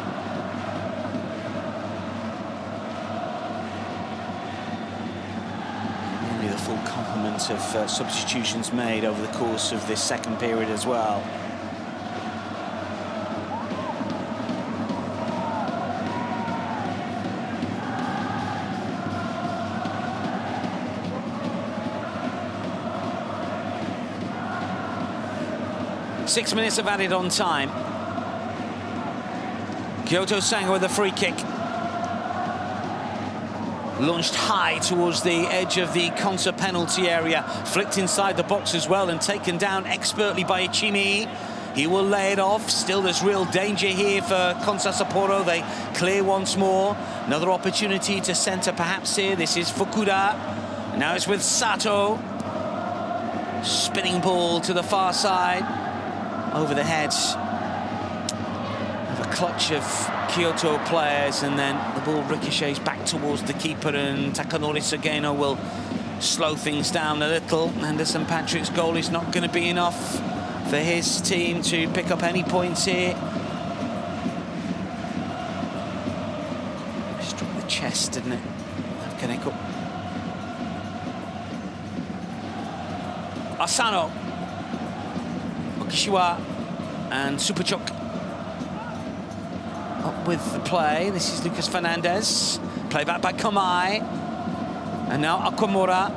Full complement of substitutions made over the course of this second period as well. Six minutes of added on time. Kyoto Sanga with a free kick. Launched high towards the edge of the Consa penalty area, flicked inside the box as well and taken down expertly by Ichimi. He will lay it off. Still there's real danger here for Consa Sapporo. They clear once more. Another opportunity to centre perhaps here. This is Fukuda. And now it's with Sato. Spinning ball to the far side. Over the heads of a clutch of Kyoto players, and then the ball ricochets back towards the keeper, and Takanori Sugeno will slow things down a little. Anderson Patrick's goal is not going to be enough for his team to pick up any points here. Struck the chest, didn't it? Kaneko. Asano. Okishiwa and Superchok up with the play. This is Lucas Fernandez. Play back by Kamai. And now Akwamura.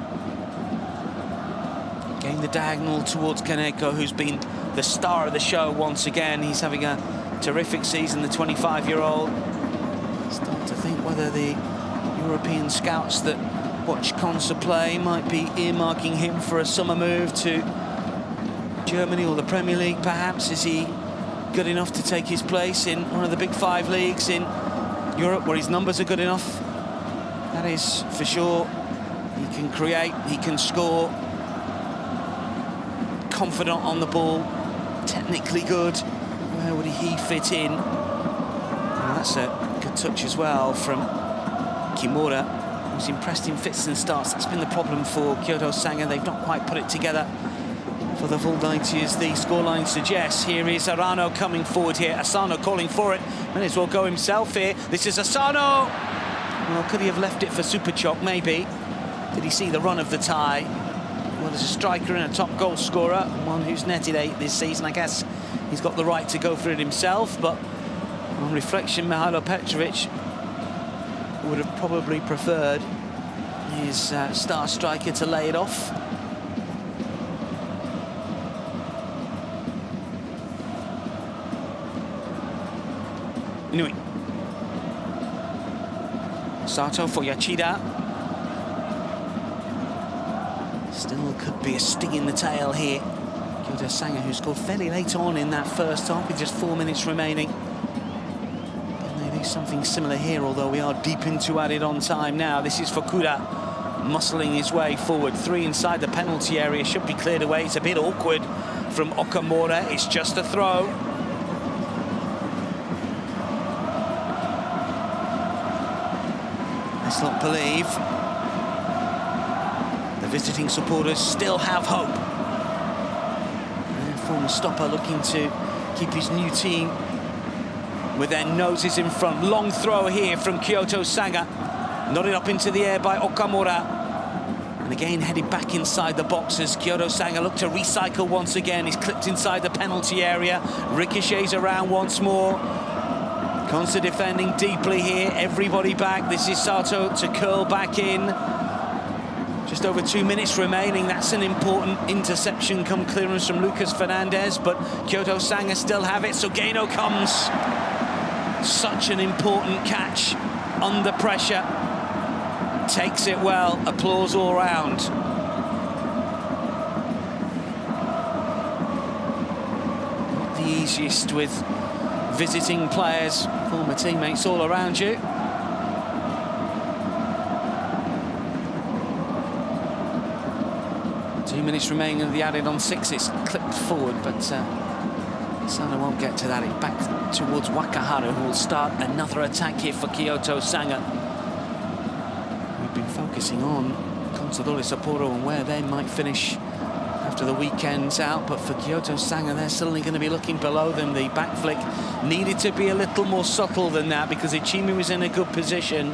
Getting the diagonal towards Kaneko, who's been the star of the show once again. He's having a terrific season, the 25-year-old. Start to think whether the European scouts that watch Consa play might be earmarking him for a summer move to Germany or the Premier League, perhaps. Is he good enough to take his place in one of the big 5 leagues in Europe, where his numbers are good enough. That is for sure. He can create, he can score. Confident on the ball, technically good. Where would he fit in? Oh, that's a good touch as well from Kimura, who's impressed in fits and starts. That's been the problem for Kyoto Sanga. They've not quite put it together for the full 90, as the scoreline suggests. Here is Arano coming forward here. Asano calling for it. May as well go himself here. This is Asano. Well, could he have left it for Superchok? Maybe. Did he see the run of the tie? Well, as a striker and a top goal scorer, one who's netted 8 this season, I guess he's got the right to go for it himself. But on reflection, Mihailo Petrovic would have probably preferred his star striker to lay it off. Inui. Sato for Yachida. Still could be a sting in the tail here. Kyoto Sanga, who scored fairly late on in that first half with just 4 minutes remaining. And they do something similar here, although we are deep into added on time now. This is Fukuda muscling his way forward. 3 inside the penalty area, should be cleared away. It's a bit awkward from Okamura. It's just a throw. Let's not believe. The visiting supporters still have hope. And former stopper looking to keep his new team with their noses in front. Long throw here from Kyoto Sanga. Nodded up into the air by Okamura. And again headed back inside the box as Kyoto Sanga look to recycle once again. He's clipped inside the penalty area. Ricochets around once more. Consa defending deeply here, everybody back. This is Sato to curl back in. Just over 2 minutes remaining. That's an important interception come clearance from Lucas Fernandez, but Kyoto Sanga still have it. So Geno comes. Such an important catch under pressure. Takes it well, applause all round. Not the easiest with visiting players, former teammates all around you. Two minutes remaining of the added on 6. It's clipped forward, but Sana won't get to that. It's back towards Wakaharu, who will start another attack here for Kyoto Sanga. We've been focusing on Consadole Sapporo and where they might finish after the weekend's out, but for Kyoto Sanga, they're suddenly going to be looking below them. The back flick needed to be a little more subtle than that because Ichimi was in a good position,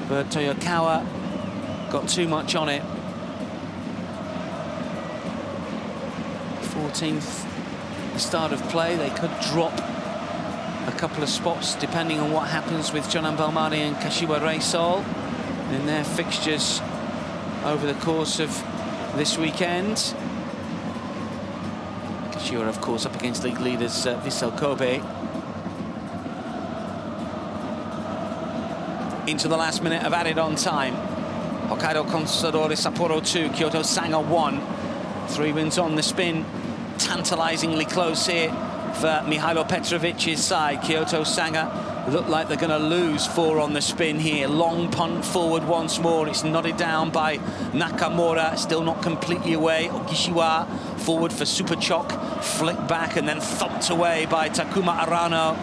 but Toyokawa got too much on it. 14th, the start of play. They could drop a couple of spots depending on what happens with Shonan Bellmare and Kashiwa Reysol in their fixtures over the course of this weekend. Kashiwa, of course, up against league leaders Vissel Kobe. Into the last minute of added on time. Hokkaido Consadole Sapporo 2, Kyoto Sanga 1. 3 wins on the spin. Tantalizingly close here for Mihailo Petrovic's side. Kyoto Sanga look like they're going to lose 4 on the spin here. Long punt forward once more. It's nodded down by Nakamura. Still not completely away. Ogishiwa forward for Superchok. Flick back and then thumped away by Takuma Arano.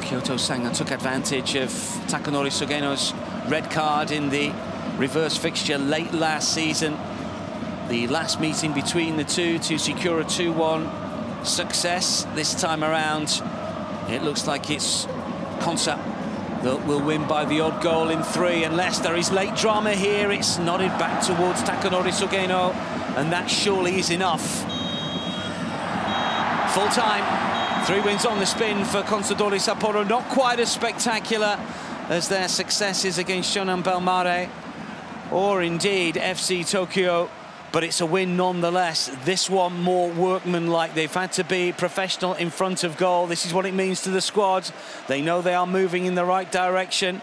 Kyoto Sanga took advantage of Takanori Sugeno's red card in the reverse fixture late last season. The last meeting between the two to secure a 2-1 success. This time around, it looks like it's Consa that will win by the odd goal in 3, unless there is late drama here. It's nodded back towards Takanori Sugeno, and that surely is enough. Full time. 3 wins on the spin for Consadole Sapporo. Not quite as spectacular as their successes against Shonan Bellmare or indeed FC Tokyo, but it's a win nonetheless. This one more workmanlike. They've had to be professional in front of goal. This is what it means to the squad. They know they are moving in the right direction.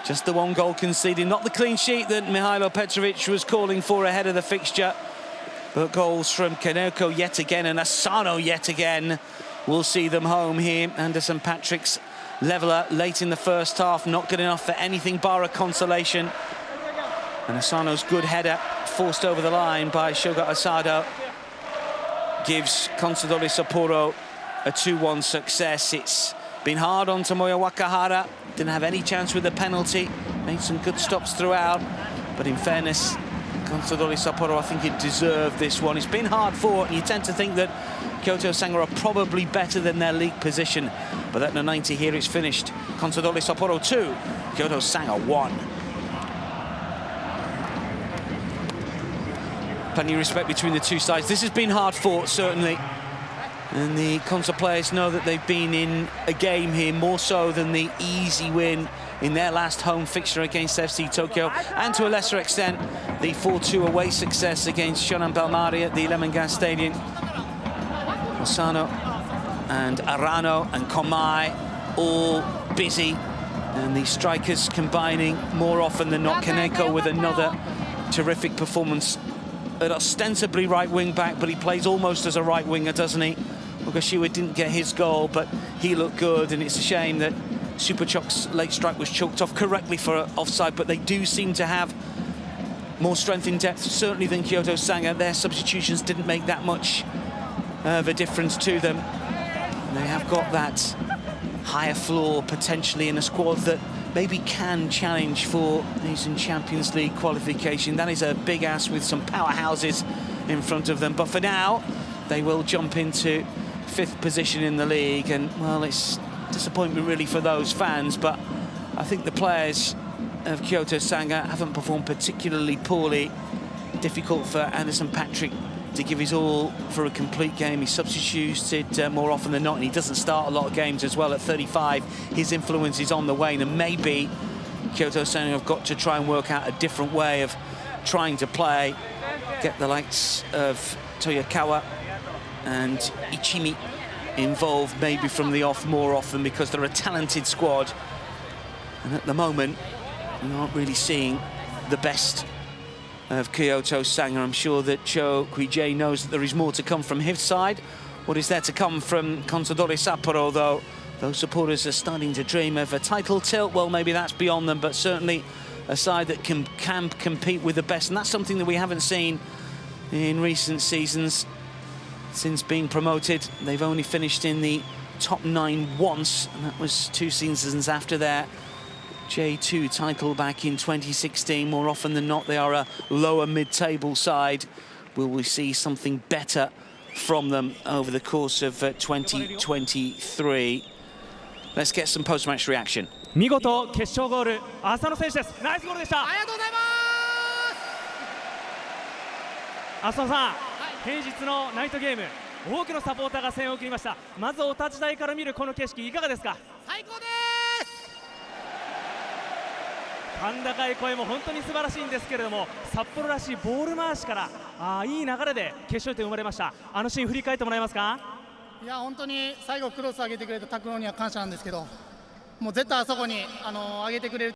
Just the one goal conceded, not the clean sheet that Mihailo Petrovic was calling for ahead of the fixture. But goals from Kaneko yet again and Asano yet again will see them home here. Anderson Patrick's leveller late in the first half, not good enough for anything bar a consolation. And Asano's good header, forced over the line by Shoga Asado, gives Consadole Sapporo a 2-1 success. It's been hard on Tomoya Wakahara, didn't have any chance with the penalty, made some good stops throughout, but in fairness, Consadole Sapporo, I think it deserved this one. It's been hard fought, and you tend to think that Kyoto Sanga are probably better than their league position, but at the 90 here it's finished. Consadole Sapporo 2, Kyoto Sanga 1. Plenty of respect between the two sides. This has been hard fought, certainly. And the Consa players know that they've been in a game here more so than the easy win in their last home fixture against FC Tokyo, and to a lesser extent, the 4-2 away success against Shonan Bellmare at the Lemongas Stadium. Asano and Arano and Komai all busy, and the strikers combining more often than not. Kaneko with another terrific performance at ostensibly right wing back, but he plays almost as a right winger, doesn't he? Ogashiwa didn't get his goal, but he looked good, and it's a shame that Superchok's late strike was chalked off correctly for offside, but they do seem to have more strength in depth, certainly, than Kyoto Sanga. Their substitutions didn't make that much of a difference to them. And they have got that higher floor potentially in a squad that maybe can challenge for Asian Champions League qualification. That is a big ask with some powerhouses in front of them. But for now, they will jump into 5th position in the league, and well, it's disappointment really for those fans, but I think the players of Kyoto Sanga haven't performed particularly poorly. Difficult for Anderson Patrick to give his all for a complete game. He's substituted more often than not, and he doesn't start a lot of games as well. At 35, his influence is on the wane, and maybe Kyoto Sanga have got to try and work out a different way of trying to play, get the likes of Toyokawa and Ichimi involved maybe from the off more often, because they're a talented squad, and at the moment we aren't really seeing the best of Kyoto Sanga. I'm sure that Cho Kui-jae knows that there is more to come from his side. What is there to come from Consadole Sapporo, though? Those supporters are starting to dream of a title tilt. Well, maybe that's beyond them, but certainly a side that can compete with the best, and that's something that we haven't seen in recent seasons. Since being promoted, they've only finished in the top 9 once, and that was 2 seasons after their J2 title back in 2016. More often than not, they are a lower mid-table side. Will we see something better from them over the course of 2023? Let's get some post-match reaction. 見事決勝ゴール、浅野選手です。ナイスゴールでした。ありがとうございます。浅野さん、平日のナイトゲーム、多くのサポーターが声援を送りました。まずお立ち台から見るこの景色、いかがですか？最高です。甲高い声も本当に素晴らしいんですけれども、札幌らしいボール回しからいい流れで決勝点生まれました。あのシーン振り返ってもらえますか？いや、本当に最後クロス上げてくれた拓郎には感謝なんですけど、もう絶対あそこに上げてくれる